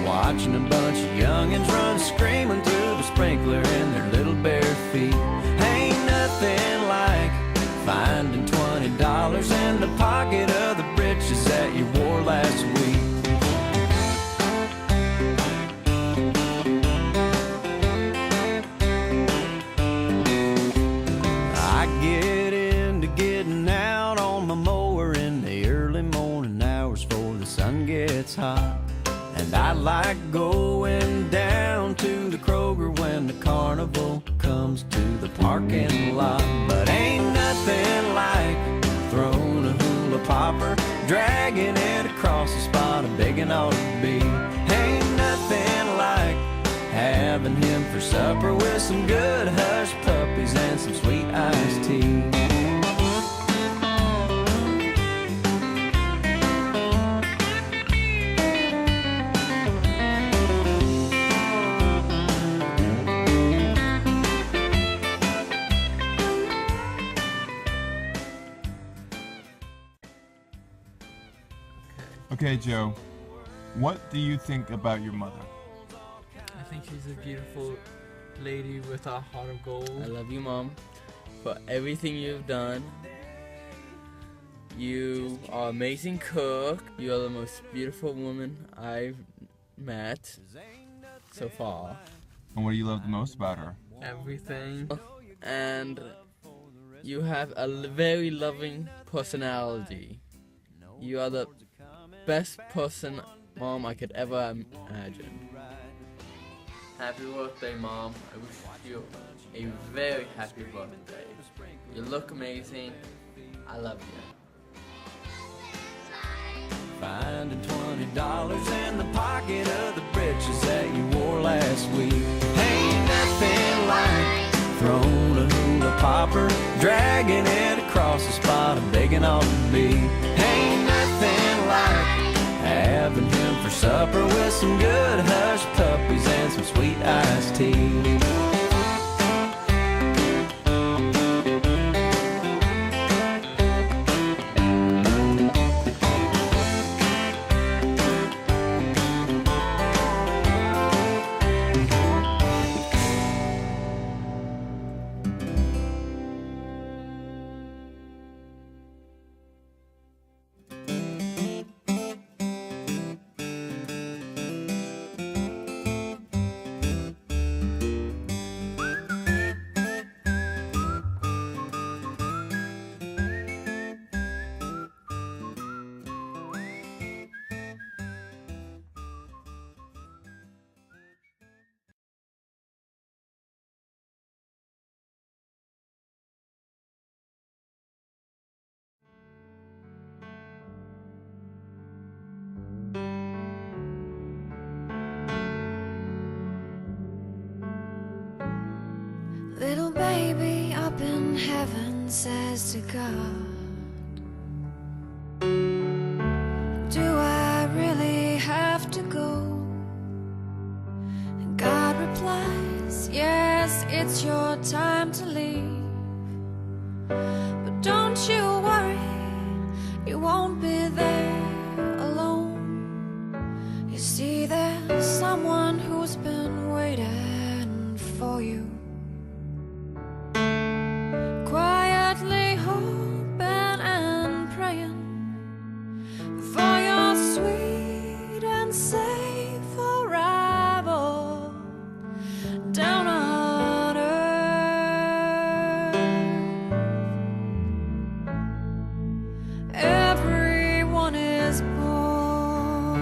Speaker 8: watching a bunch of youngins run screaming through the sprinkler in their little bare feet. Ain't nothing like finding $20 in the pocket of the breeches that you wore last week. I get into getting out on my mower in the early morning hours before the sun gets hot. And I like going down to the Kroger when the carnival comes to the parking lot. But ain't nothing like throwing a hula popper, dragging it across the spot a begging ought to be. Ain't nothing like having him for supper with some good hush puppies and some sweet iced tea.
Speaker 9: Okay, Joe, what do you think about your mother?
Speaker 10: I think she's a beautiful lady with a heart of gold.
Speaker 11: I love you, Mom, for everything you've done. You are an amazing cook. You are the most beautiful woman I've met so far.
Speaker 9: And what do you love the most about her?
Speaker 10: Everything.
Speaker 11: And you have a very loving personality. You are the best person, Mom, I could ever imagine. Happy birthday, Mom. I wish you a very happy birthday. You look amazing. I love you.
Speaker 8: Finding $20 in the pocket of the breeches that you wore last week. Ain't nothing like throwing a hula popper, dragging it across the spot and begging ought to be. Ain't nothing like having him for supper with some good hush puppies and some sweet iced tea.
Speaker 4: says to God, do I really have to go? And God replies, yes, it's your time to leave. But don't you worry, you won't be there alone. You see, there's someone who's been waiting for you, quietly hoping and praying for your sweet and safe arrival down on earth. Everyone is born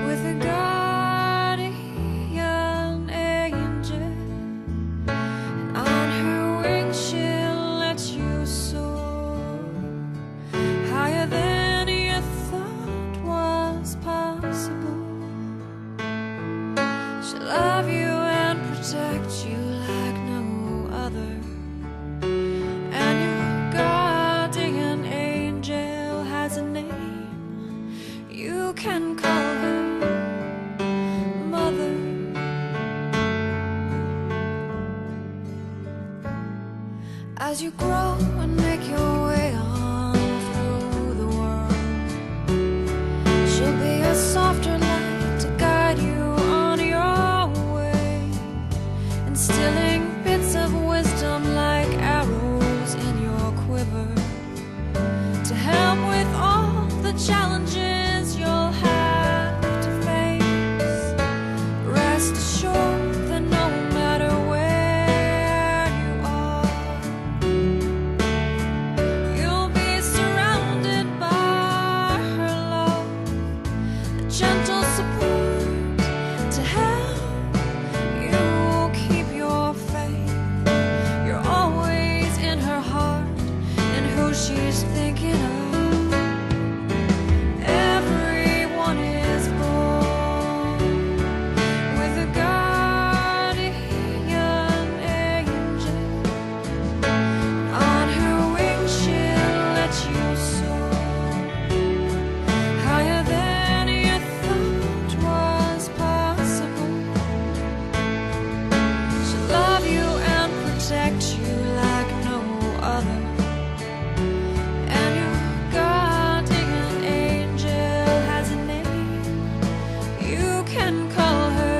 Speaker 4: with a guardian angel, and on her wings she'll let you soar higher than you thought was possible. She'll love you and protect you like no other, and your guardian angel has a name. You can call her Mother. As you grow and make your way on through the world, she'll be a softer light to guide you on your way, instilling bits of wisdom like arrows in your quiver to help with all the challenges you'll have to face. Rest assured that no matter where you are, you'll be surrounded by her love, a gentle support to help you keep your faith. You're always in her heart and who she's thinking of. Everyone is born with a guardian angel. On her wings she'll let you soar higher than you thought was possible. She'll love you and protect you like no other, and your guardian angel has a name. You can call her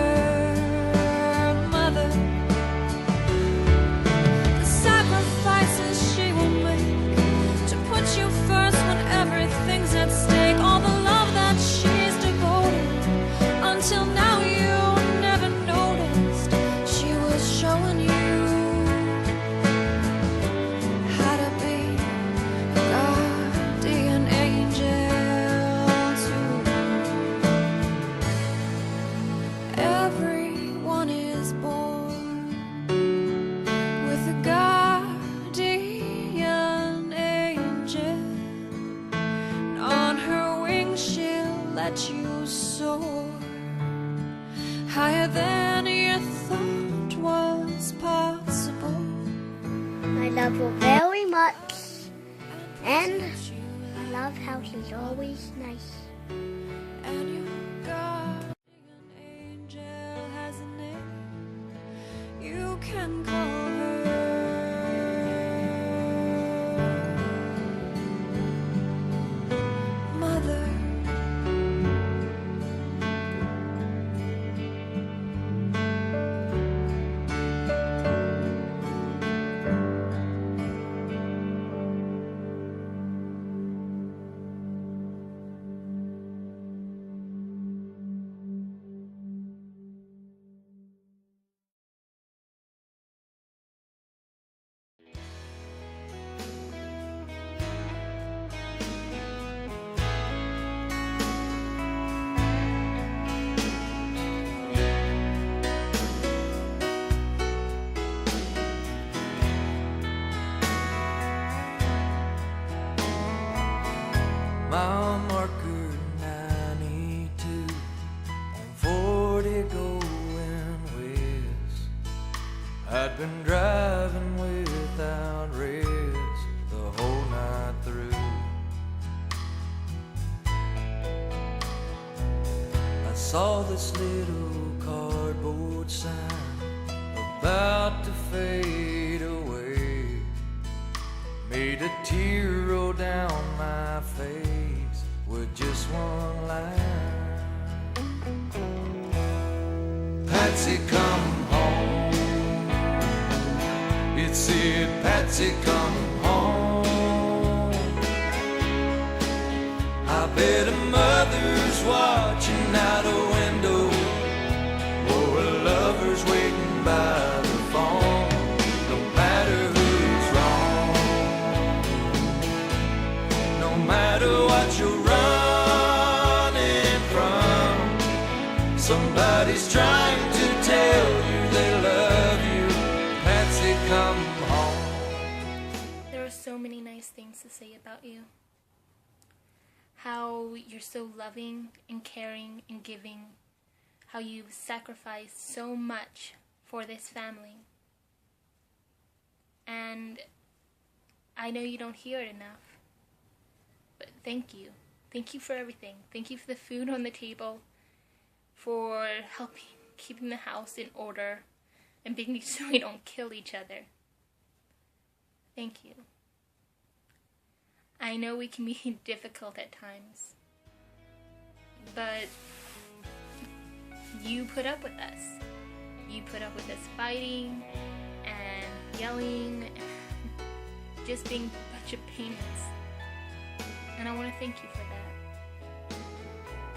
Speaker 4: Mother. The sacrifices she will make to put you first when everything's at stake, all the love that she's devoted, until now you never noticed she was showing you how to be a guardian angel too. Everyone is born with a guardian angel, and on her wings she'll let you soar higher than you thought was possible.
Speaker 1: I love her very much, and I love how she's always nice.
Speaker 4: And your guardian angel has a name. You can call her Mother.
Speaker 2: Mile marker 92 on 40 going west. I'd been driving without rest saw this little cardboard sign about to fade away. Made a tear roll down my face with just one line. Patsy, come home. It said, Patsy, come home. I bet a mother's watching out a window, or a lover's waiting by the phone. No matter who's wrong, no matter what you're running from, somebody's trying to tell you they love you. Patsy, come home.
Speaker 12: There are so many nice things to say about you. How you're so loving and caring and giving. How you've sacrificed so much for this family. And I know you don't hear it enough. But thank you. Thank you for everything. Thank you for the food on the table. For helping keeping the house in order. And making sure we don't kill each other. Thank you. I know we can be difficult at times, but you put up with us. You put up with us fighting and yelling and just being a bunch of payments. And I want to thank you for that.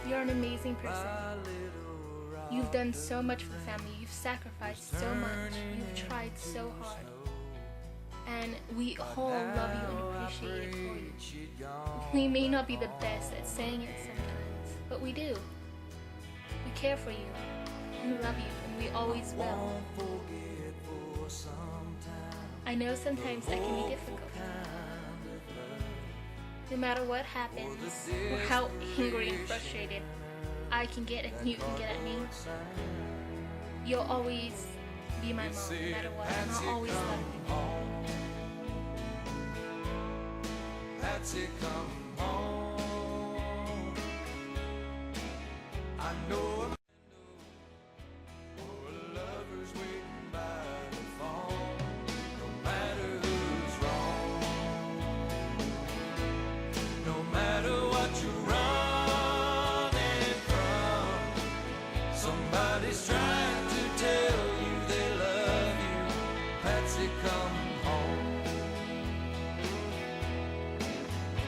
Speaker 12: You're an amazing person. You've done so much for the family. You've sacrificed so much. You've tried so hard. And we all love you and appreciate it for you. We may not be the best at saying it sometimes, but we do. We care for you, we love you, and we always will. I know sometimes that can be difficult. No matter what happens, or how angry and frustrated I can get and you can get at me, you'll always be my mom, no matter what, and I'll always love you.
Speaker 2: Patsy, come home. I know a lover's waiting by the phone. No matter who's wrong, no matter what you're running from, somebody's trying to tell you they love you. Patsy, come home.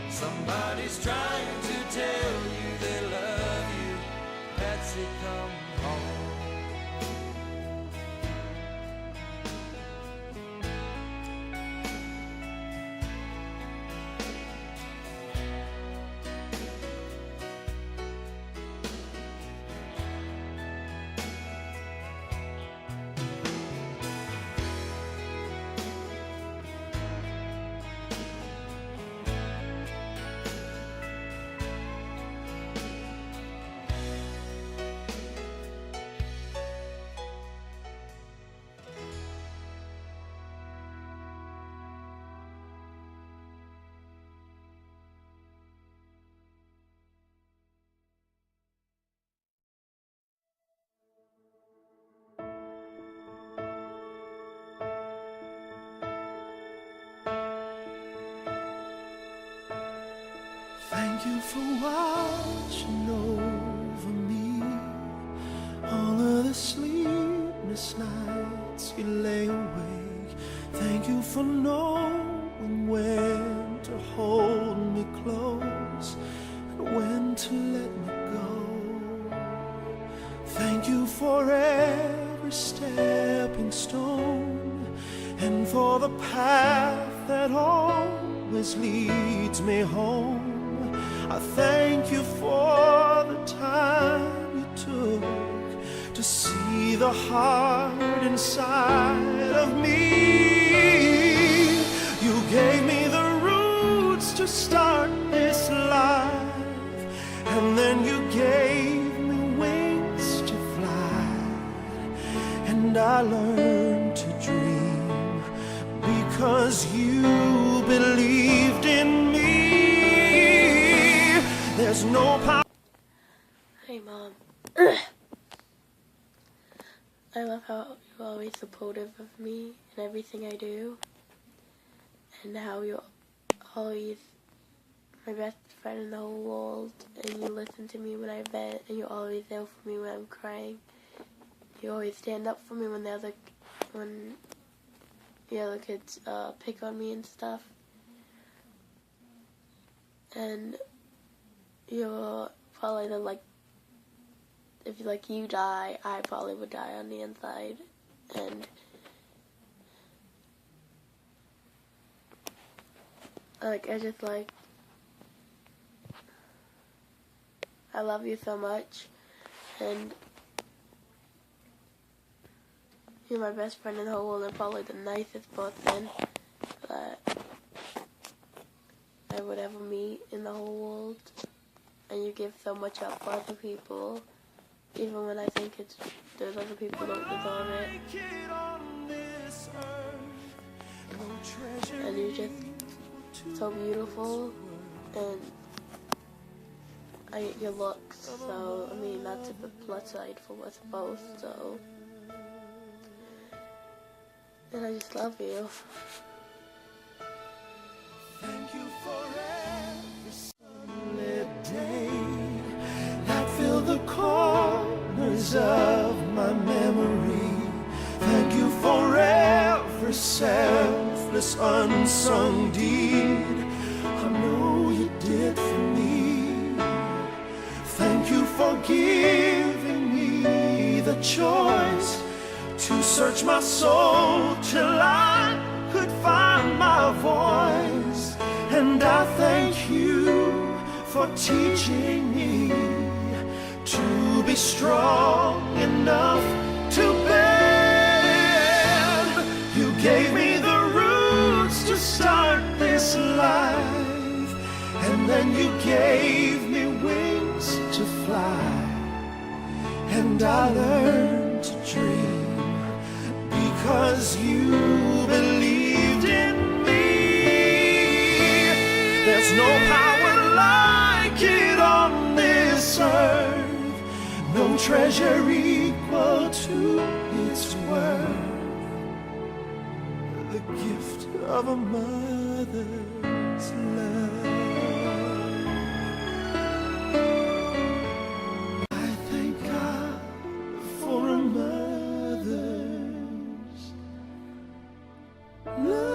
Speaker 2: Somebody's trying to tell you they love you. Patsy, come home.
Speaker 13: Thank you for watching over me. All of the sleepless nights you lay awake. Thank you for knowing when to hold me close and when to let me go. Thank you for every stepping stone and for the path that always leads me home. I thank you for the time you took to see the heart inside of me. You gave me the roots to start this life, and then you gave me wings to fly, and I learned to dream because you believed in me. There's no power.
Speaker 1: Hey, Mom.
Speaker 14: I love how you're always supportive of me in everything I do, and how you're always my best friend in the whole world, and you listen to me when I vent, and you're always there for me when I'm crying. You always stand up for me when the other kids pick on me and stuff. And you're probably if you die, I probably would die on the inside. And I love you so much, and you're my best friend in the whole world, and probably the nicest person that I would ever meet in the whole world. And you give so much up for other people, even when I think there's other people who don't deserve it. And you're just so beautiful, and I get your looks, so I mean that's a bit plus side for us both, so, and I just love you.
Speaker 13: Thank you for every sunlit day that filled the corners of my memory. Thank you for every selfless unsung deed I know you did for me. Thank you for giving me the choice to search my soul till I could find my voice. And I thank you for teaching me to be strong enough to bend. You gave me the roots to start this life, and then you gave me wings to fly. And I learned to dream because you believed in me. There's no power like it on this earth, no treasure equal to its worth. The gift of a mother's love. I thank God for a mother's love.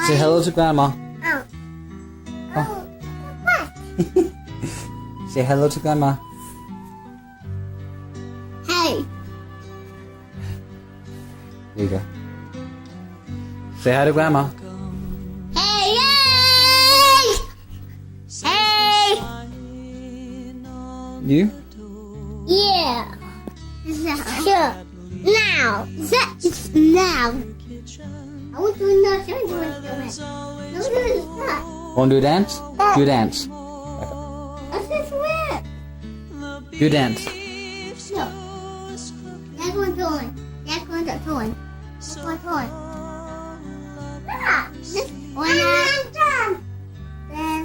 Speaker 15: Say hello to Grandma.
Speaker 1: Oh. Oh. What?
Speaker 15: Say hello to Grandma.
Speaker 1: Hey.
Speaker 15: There you go. Say hi to Grandma.
Speaker 1: Hey, hey! Hey!
Speaker 15: You?
Speaker 1: Yeah. Sure. Now. That's now. I want to do that. I want to do it. No, do that.
Speaker 15: Want to do a dance? Do a dance.
Speaker 1: What's this wet?
Speaker 15: Do a dance.
Speaker 1: No. That's what I'm doing. That's what I'm doing. That's what I'm doing. Ah, this one. Then.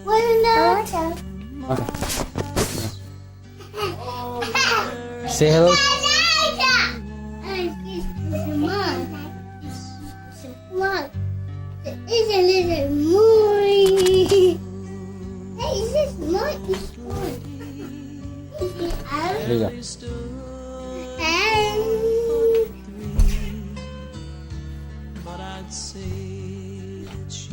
Speaker 1: What is that?
Speaker 15: Okay. Say hello.
Speaker 1: It's a little more. Hey, is this more?
Speaker 15: There you go.
Speaker 2: But I'd say that she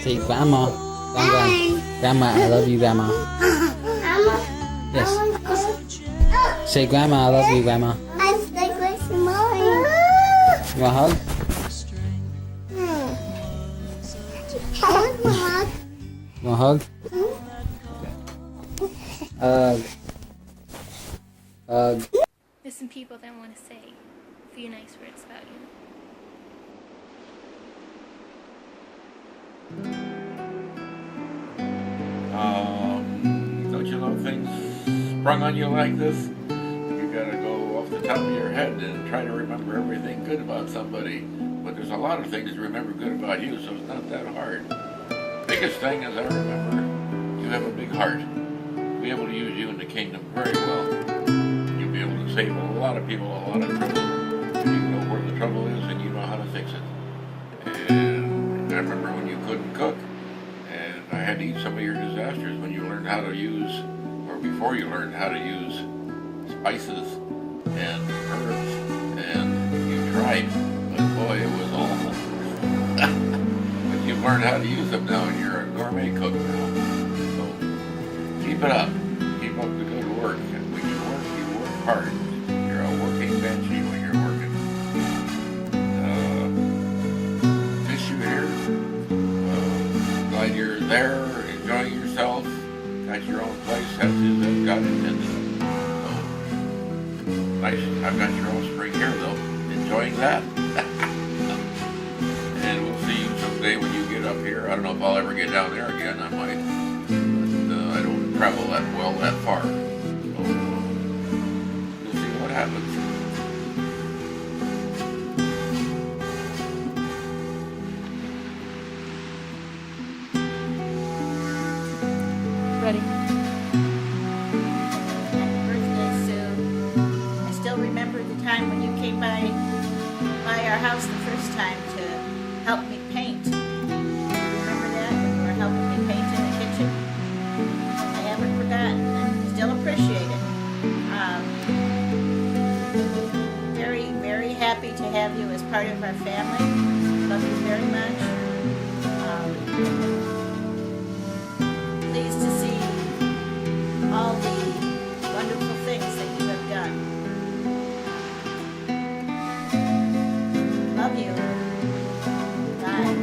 Speaker 15: Say Grandma. Grandma, I love you, Grandma. Yes. Say Grandma, I love you, Grandma.
Speaker 1: I think it's mine.
Speaker 15: You want a hug? You want a hug? Hug. Hug.
Speaker 12: There's some people that want to say a few nice words about you.
Speaker 16: Don't you love things sprung on you like this? You gotta go off the top of your head and try to remember everything good about somebody. But there's a lot of things to remember good about you, so it's not that hard. Biggest thing is I remember you have a big heart. Be able to use you in the kingdom very well. You'll be able to save a lot of people a lot of trouble. You know where the trouble is and you know how to fix it. And I remember when you couldn't cook. I had to eat some of your disasters when you learned how to use, or before you learned how to use spices and herbs, and you tried, but boy, it was awful. But you've learned how to use them now, and you're a gourmet cook now. So keep it up. Keep up the good work. And when you work hard. You're a working banshee when you're working. Miss you here. Glad you're there, enjoying yourself, got your own place, as is as God intended. So, nice, I've got your own spring here though, enjoying that. And we'll see you someday when you get up here. I don't know if I'll ever get down there again, I might, but I don't travel that well that far. So, we'll see what happens.
Speaker 17: Ready. Happy birthday, Sue. I still remember the time when you came by our house the first time to help me paint. Remember that? When you were helping me paint in the kitchen? I haven't forgotten. I still appreciate it. Very, very happy to have you as part of our family. Love you very much. Pleased to see all the wonderful things that you have done. Love you. Bye.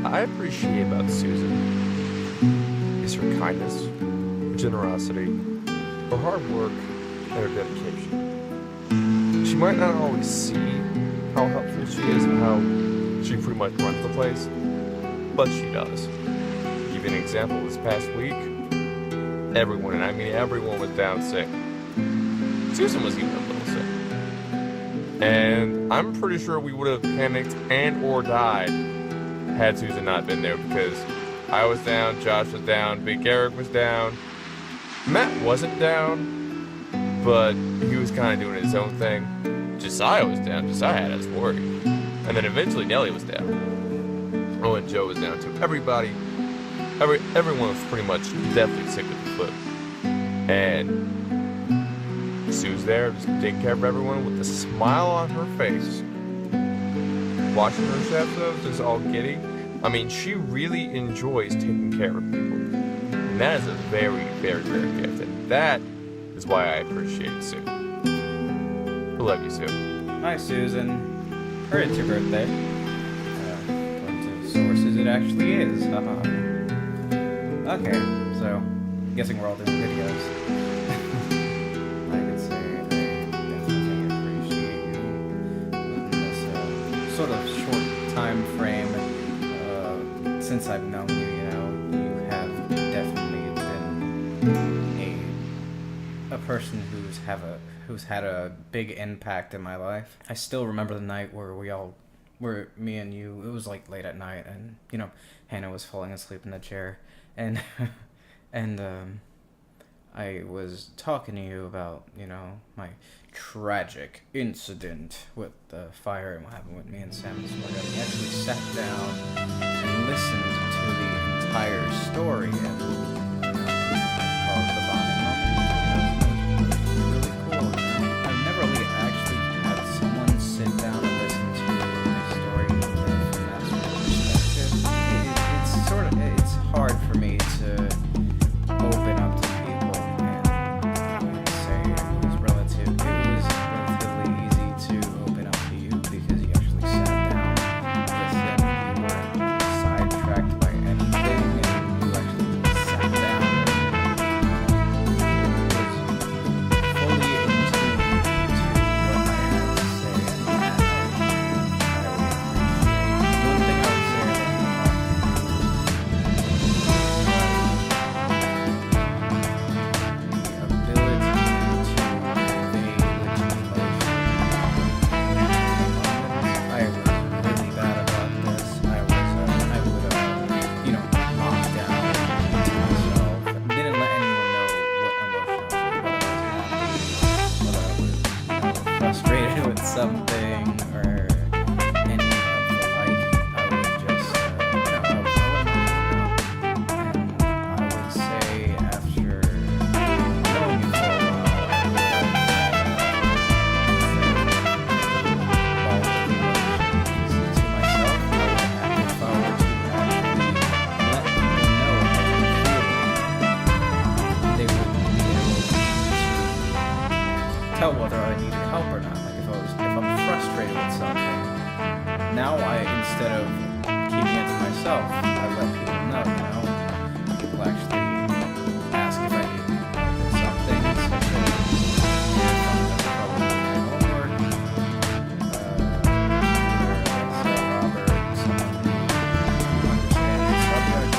Speaker 18: I appreciate about Susan is her kindness, her generosity, her hard work, and her dedication. She might not always see how helpful she is and how she pretty much runs the place, but she does. To give you an example, this past week, everyone, and I mean everyone, was down sick. Susan was even a little sick. And I'm pretty sure we would have panicked and or died had Susan not been there, because I was down, Josh was down, Big Eric was down. Matt wasn't down, but he was kind of doing his own thing. Josiah was down, Josiah had us worried. And then eventually Nellie was down. Oh, and Joe was down too. Everyone was pretty much definitely sick with the flu. And Sue's there, just taking care of everyone with a smile on her face. Watching her chef though, just all giddy. I mean, she really enjoys taking care of people. And that is a very, very rare gift. And that is why I appreciate Sue. I love you, Sue.
Speaker 19: Hi, Susan. Heard it's your birthday. According to sources, it actually is. Haha. Okay, so I'm guessing we're all doing videos. I could say I definitely appreciate you in this sort of short time frame. Since I've known you, you know, you have definitely been a person who's had a big impact in my life. I still remember the night where me and you, it was like late at night, and you know, Hannah was falling asleep in the chair, and I was talking to you about, you know, my tragic incident with the fire and what happened with me and Sam. So we actually sat down and listened to the entire story, and called the bonding moment. It was really cool. I've never really actually had someone sit down and listen to my story from that sort of perspective. It's hard for me to open up to people, and I'd say it was relatively easy to open up to you because you actually sat down, listened, you weren't sidetracked by anything, and you actually sat down and was fully in tune to what I had to say, and I really appreciate. One thing I would say about frustrated with something or any of the like, I would just, I would say after knowing you for a while, to myself, if I were to actually let people know how I'm feeling, they would be able to tell whether I needed help or not. Like if I'm frustrated with something, now instead of keeping it to myself, I let people know, you know. People actually ask if I need help with something, such as trouble with my homework, Robert, someone who understands the subject,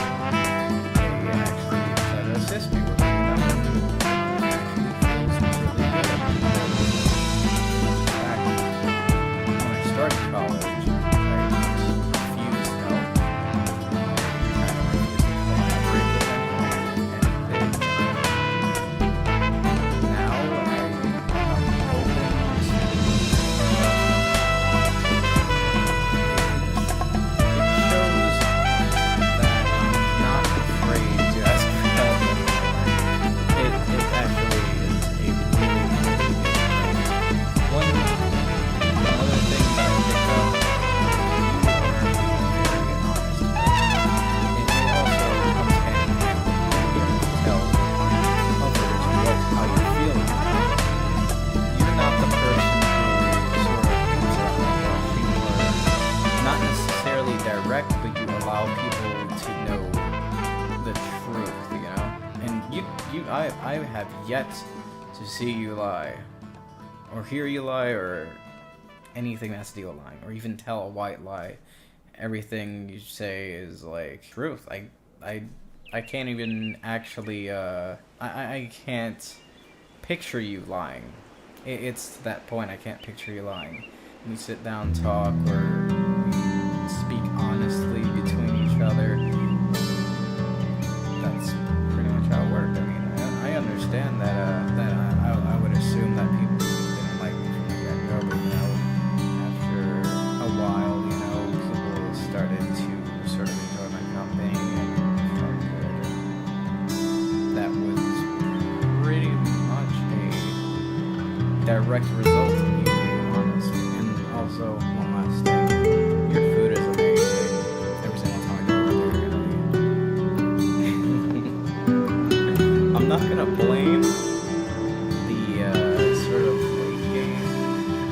Speaker 19: they actually try to assist me with it. Started college, I just refused help. I kind of refused to collaborate with anyone. I have yet to see you lie, or hear you lie, or anything that's to do with lying, or even tell a white lie. Everything you say is like truth. I can't even actually I can't picture you lying. It's to that point. I can't picture you lying. We sit down, talk, or we speak honestly between each other. That's pretty much how it worked. I mean, I understand that I would assume that people didn't like me from the get-go, but you know, after a while, you know, people started to sort of enjoy my company and felt good. That was pretty much a direct result of me being honest. And also, one last thing, your food is amazing. Every single time I go over there, I'm not gonna blame the sort of weight gain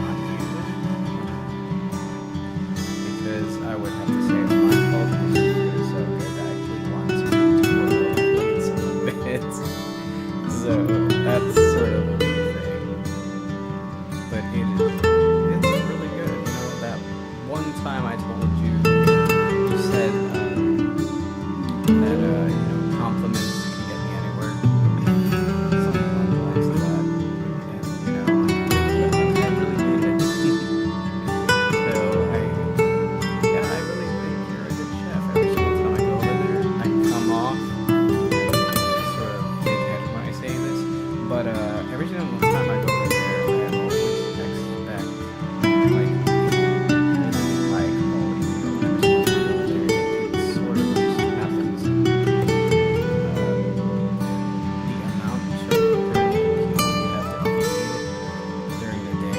Speaker 19: on you, because I would have to say it's my fault because your food is so good. I actually want to lose some bits. So that's sort of a big thing. But it's really good. You know, that one time I told you, you said that you know, compliments can get me anywhere. Something along the lines of that. And you know, I really mean it. So I really think you're a good chef. Every single time I go over there, I come off sort of big-headed when I say this, but every single time I go over there, I always expect like high quality noodles. It sort of just happens. The amount of sugar you have to feed during the day, I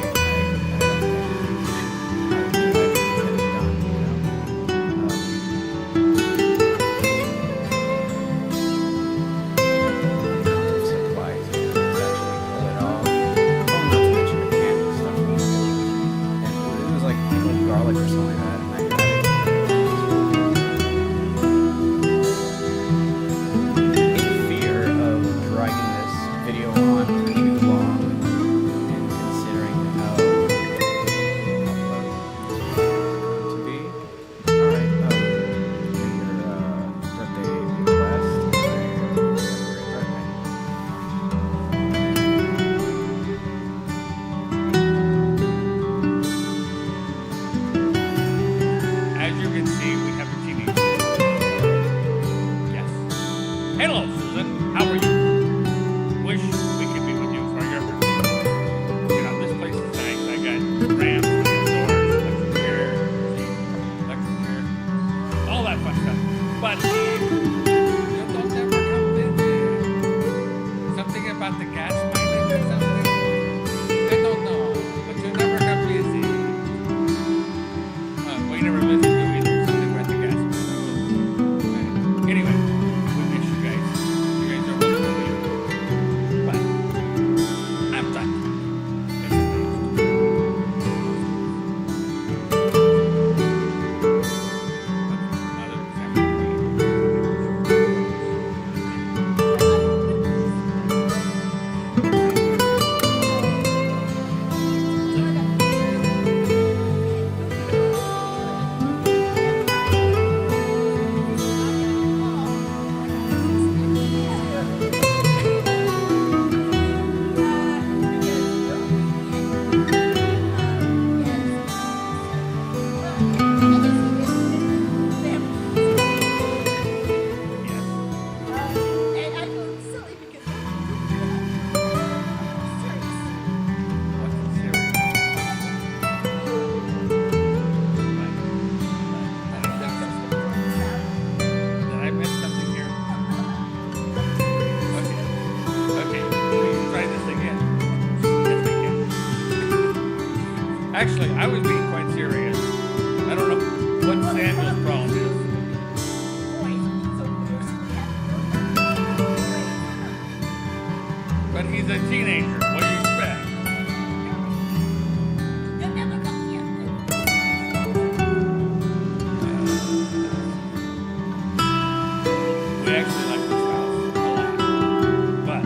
Speaker 19: don't think I can get it done, you know. Supplies to actually pull it off. Oh, not to mention the canned stuff we used to eat. And it was like pickled garlic or something like that. And I got it. In fear of dragging this video on for too long, and considering how upload to be. Alright, your birthday request.
Speaker 20: As you can see, we have a teenager. Yes. Hello, Susan. How are you? Wish we could be with you for your birthday. You know, this place is nice. I got ramps, doors, electric chair, all that fun stuff. But you don't ever come in there. Something about the gas mileage or something? I don't know. But you never come visit. We never visit you either. Something about the gas mileage. Anyway, we miss you guys. You guys are wonderful. But I'm done. Did I miss something here? Okay, we can try this again. Yes, we can. Actually, I was being quite serious. I don't know what Samuel's problem is. But he's a teenager. What do you expect? We actually like this house a lot. But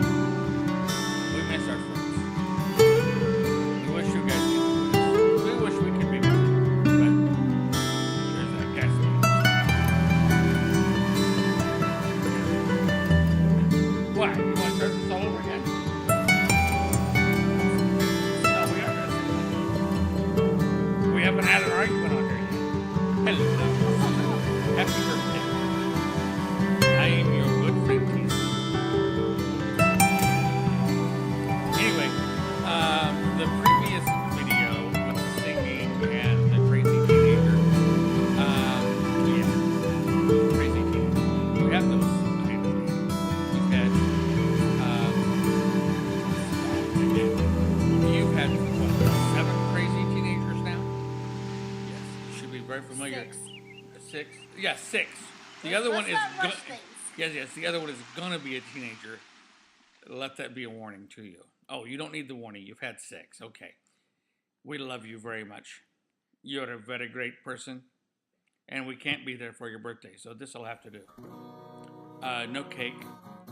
Speaker 20: haven't had an argument on here yet. Hello. Happy birthday. I am your good friend, Keith. Anyway, the previous video with the singing and the crazy teenager, yeah, crazy teenager. We have those. We've had, you've had, what, 7 crazy teenagers now? Yes, you should be very familiar. 6? Yeah, 6. The other one is yes, the other one is gonna be a teenager. Let that be a warning to you. Oh, you don't need the warning. You've had 6. Okay. We love you very much. You're a very great person. And we can't be there for your birthday, so this will have to do. No cake.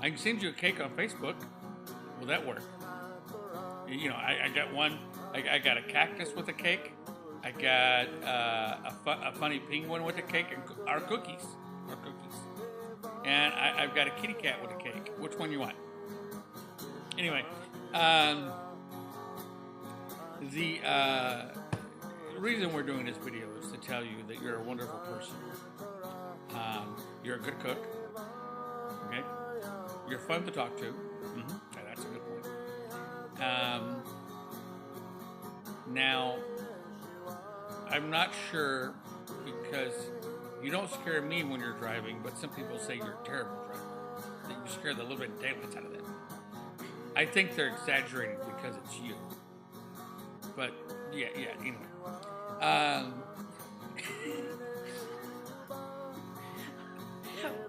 Speaker 20: I can send you a cake on Facebook. Will that work? You know, I got one. I got a cactus with a cake. I got a funny penguin with a cake, and our cookies. And I've got a kitty cat with a cake. Which one you want? Anyway, the reason we're doing this video is to tell you that you're a wonderful person. You're a good cook. Okay? You're fun to talk to. Mm-hmm. That's a good point. Now, I'm not sure because you don't scare me when you're driving, but some people say you're a terrible driver. That you scare the little bit daylights out of them. I think they're exaggerating because it's you. But, yeah, anyway.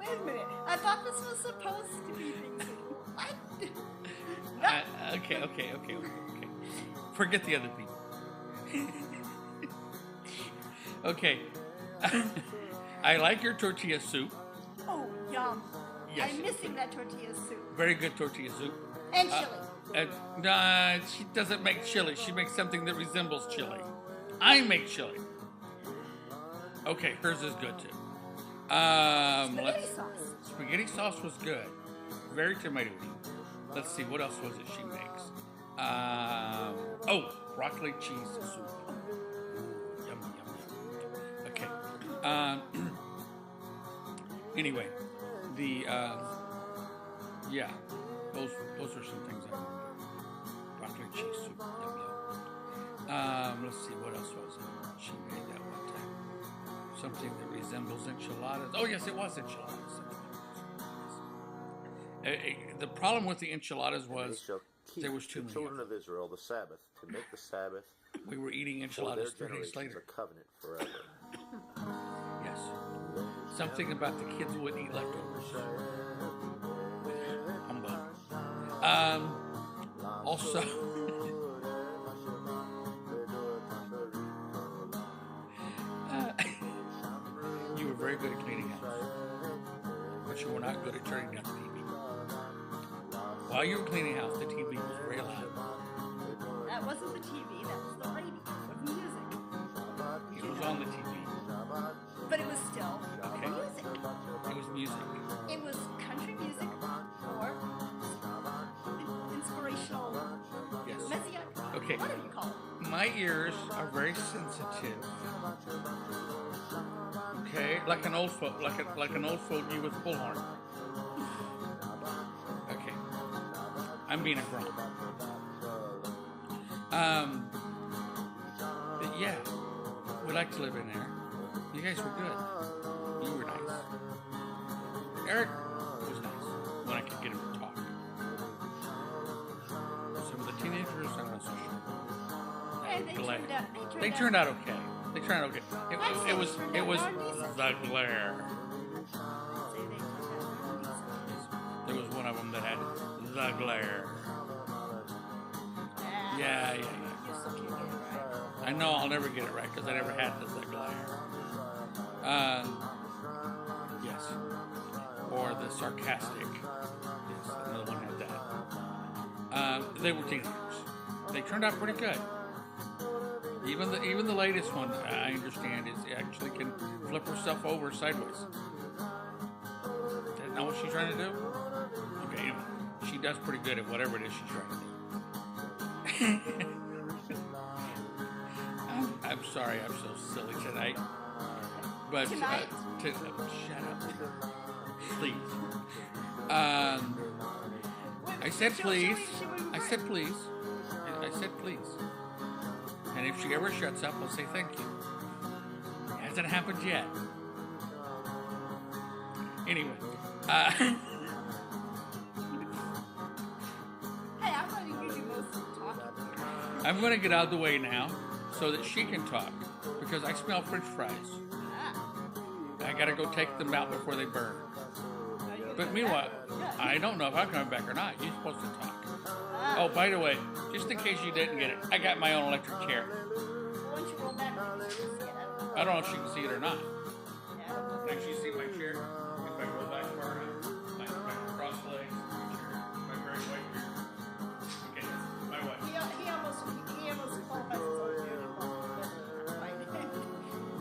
Speaker 17: Wait a minute. I thought this was supposed to be things. What? No.
Speaker 20: Okay. Forget the other people. Okay. I like your tortilla soup.
Speaker 17: Oh, yum.
Speaker 20: Yes.
Speaker 17: I'm missing that tortilla soup.
Speaker 20: Very good tortilla soup.
Speaker 17: And chili.
Speaker 20: Nah, she doesn't make chili. She makes something that resembles chili. I make chili. Okay, hers is good too.
Speaker 17: Spaghetti sauce.
Speaker 20: Spaghetti sauce was good. Very tomatoey. Let's see, what else was it she makes? Broccoli cheese soup. Yum. Okay. Anyway, those are some things I remember. Broccoli cheese soup. Yum. Let's see, what else was it? She made that one time. Something that resembles enchiladas. Oh, yes, it was enchiladas. The problem with the enchiladas was there was too many.
Speaker 3: Children of Israel the Sabbath to make the Sabbath.
Speaker 20: We were eating enchiladas 3 days later.
Speaker 3: A covenant forever.
Speaker 20: Yes. Something about the kids wouldn't eat leftovers. Humbug. Also, you were very good at cleaning house, but you were not good at turning down the TV. While you were cleaning house, the TV was very loud.
Speaker 17: That wasn't the TV, that was the radio with music.
Speaker 20: It was on the TV.
Speaker 17: But it was still
Speaker 20: Okay.
Speaker 17: music.
Speaker 20: It was music.
Speaker 17: It was country music or inspirational,
Speaker 20: Yes.
Speaker 17: messianic,
Speaker 20: Okay.
Speaker 17: whatever you call it.
Speaker 20: My ears are very sensitive. Okay, like an old folk, like an old fogey with bullhorn. Okay, I'm being a grump. But yeah, we like to live in there. You guys were good. You were nice. Eric was nice when I could get him to talk. Some of the teenagers, I'm not so sure.
Speaker 17: And
Speaker 20: They turned out okay. It was the glare. There was one of them that had the glare. Yeah. I know I'll never get it right because I never had the glare. Yes. Or the sarcastic. Yes, another one had that. They were teenagers. They turned out pretty good. Even the latest one, I understand, is actually can flip herself over sideways. Is that not what she's trying to do? Okay, anyway, she does pretty good at whatever it is she's trying to do. I'm sorry I'm so silly tonight. But
Speaker 5: Tonight?
Speaker 20: Shut up, please. I said please. I said please. I said please. And if she ever shuts up, I'll say thank you. Hasn't happened yet. Anyway,
Speaker 5: Hey, I'm going to give you most of the talking.
Speaker 20: I'm going to get out of the way now so that she can talk because I smell French fries. I got to go take them out before they burn. But meanwhile, I don't know if I'm coming back or not. You're supposed to talk. Oh, by the way, just in case you didn't get it, I got my own electric chair. I don't know if she can see it or not. Can she see my chair? If I go back far enough, my cross legs, my very white beard. Okay, my wife.
Speaker 17: He almost qualifies as old beautiful.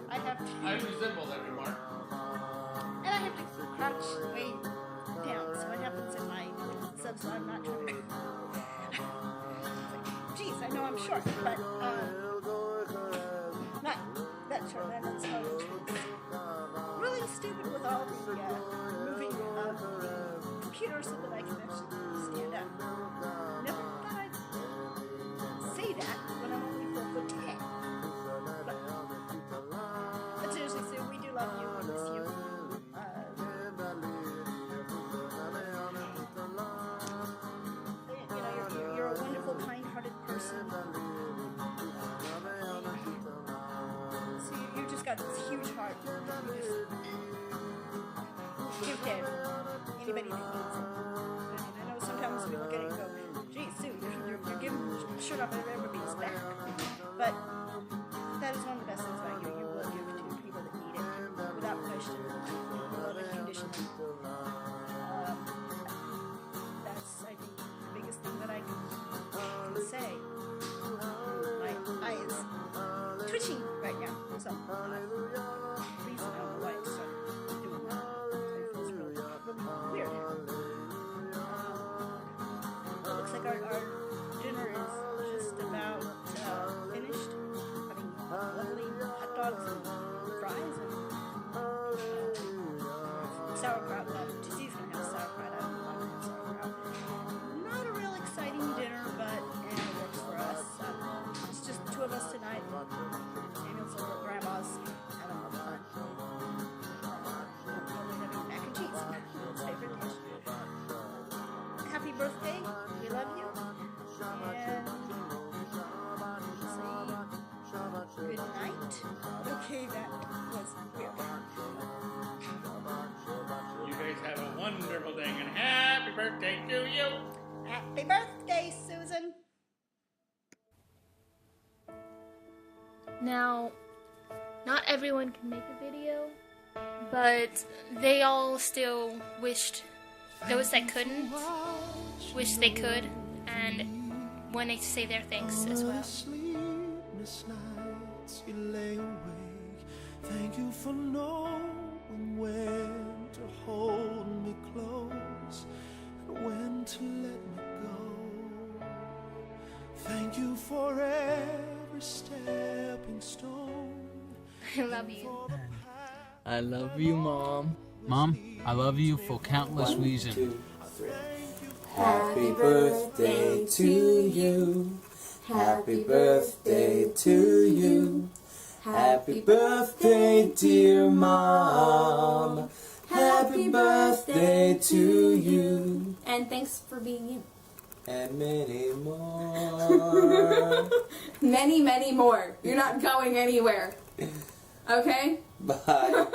Speaker 17: I have to.
Speaker 20: I resemble that remark.
Speaker 17: And I have to crouch way down, so it happens in my subs, so I'm not trying to. Geez, I know I'm short, but not that short. That's how it is. Really stupid with all the moving computers so that I can actually stand up. Never thought I'd say that when I'm only 4'10". But seriously, Sue, we do love you. We miss you. You're a wonderful, kind-hearted person. So you just got this huge heart. You just give to anybody that needs it. And I know sometimes we look at it and go, "Gee, Sue, you're giving shirt off everybody's back." But that is one of the best things about you. You will give to people that need it without question, without a condition. That's, I think, the biggest thing that I can say. My eye is twitching right now, so reason I don't know why I started doing that. It feels really weird. It looks like our dinner is just about finished. Having lovely hot dogs and fries and sauerkraut. Gissy's gonna have sauerkraut. I don't want to have sauerkraut. Not a real exciting dinner, but it works for us. It's just the two of us tonight. Samuel's over at Grandma's having a lot of fun. We're having mac and cheese. His favorite dish. Happy birthday. We love you. And say good night. Okay, that was weird.
Speaker 20: You guys have a wonderful day and happy birthday to you.
Speaker 17: Happy birthday, Susan.
Speaker 12: Now, not everyone can make a video, but they all still wished, those that couldn't, wish they could, and wanted to say their thanks as well.
Speaker 13: Sleepless nights you lay awake. Thank you for knowing when to hold me close and when to let me go. Thank you for every stepping stone.
Speaker 12: I love you.
Speaker 11: I love you, Mom.
Speaker 15: Mom, I love you for countless reasons.
Speaker 6: Happy birthday to you. Happy birthday to you. Happy birthday, dear Mom. Happy birthday to you.
Speaker 5: And thanks for being you.
Speaker 6: And many more.
Speaker 5: Many, many more. You're not going anywhere. Okay?
Speaker 6: Bye.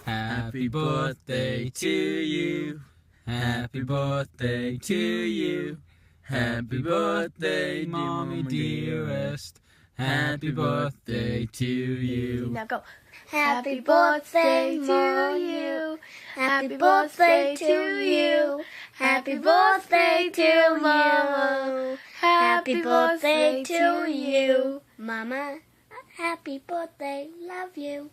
Speaker 15: Happy birthday to you. Happy birthday to you. Happy birthday, Mommy dearest. Happy birthday to you.
Speaker 1: Now go. Happy birthday to you. Happy birthday to you. Happy birthday to Mama. Happy birthday to you. Mama, happy birthday. Love you.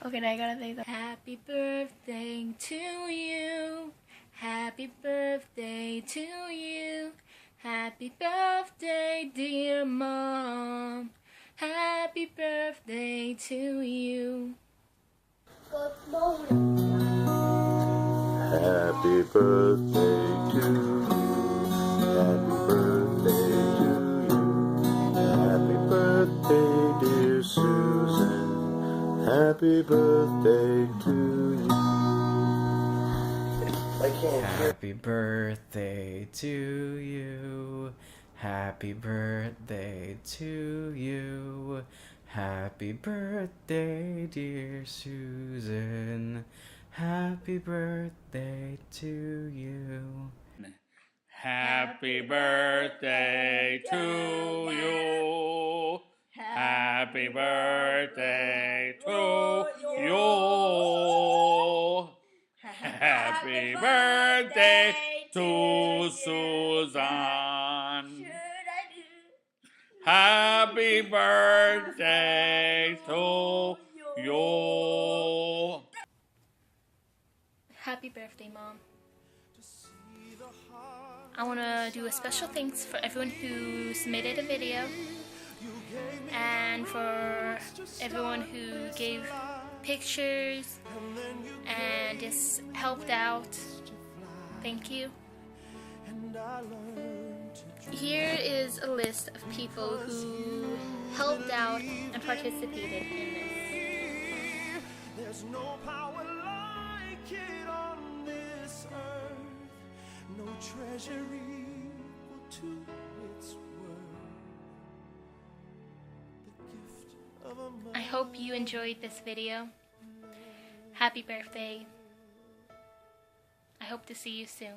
Speaker 12: Okay, now I gotta say that. Happy birthday to you. Happy birthday to you. Happy birthday, dear Mom. Happy birthday to you.
Speaker 3: Happy birthday to you. Happy birthday to you. Happy birthday, dear Susan. Happy birthday to you.
Speaker 19: Happy birthday to you. Happy birthday to you. Happy birthday, dear Susan. Happy birthday to you.
Speaker 20: Happy birthday to you. Happy birthday to you. Happy birthday to Susan. Happy birthday to you.
Speaker 12: Happy birthday, Mom. I want to do a special thanks for everyone who submitted a video and for everyone who gave pictures and just helped out. Thank you. Here is a list of people who helped out and participated in this.
Speaker 13: There's no power like it on this earth, no treasure equal to its worth. The gift of a
Speaker 12: I hope you enjoyed this video. Happy birthday. I hope to see you soon.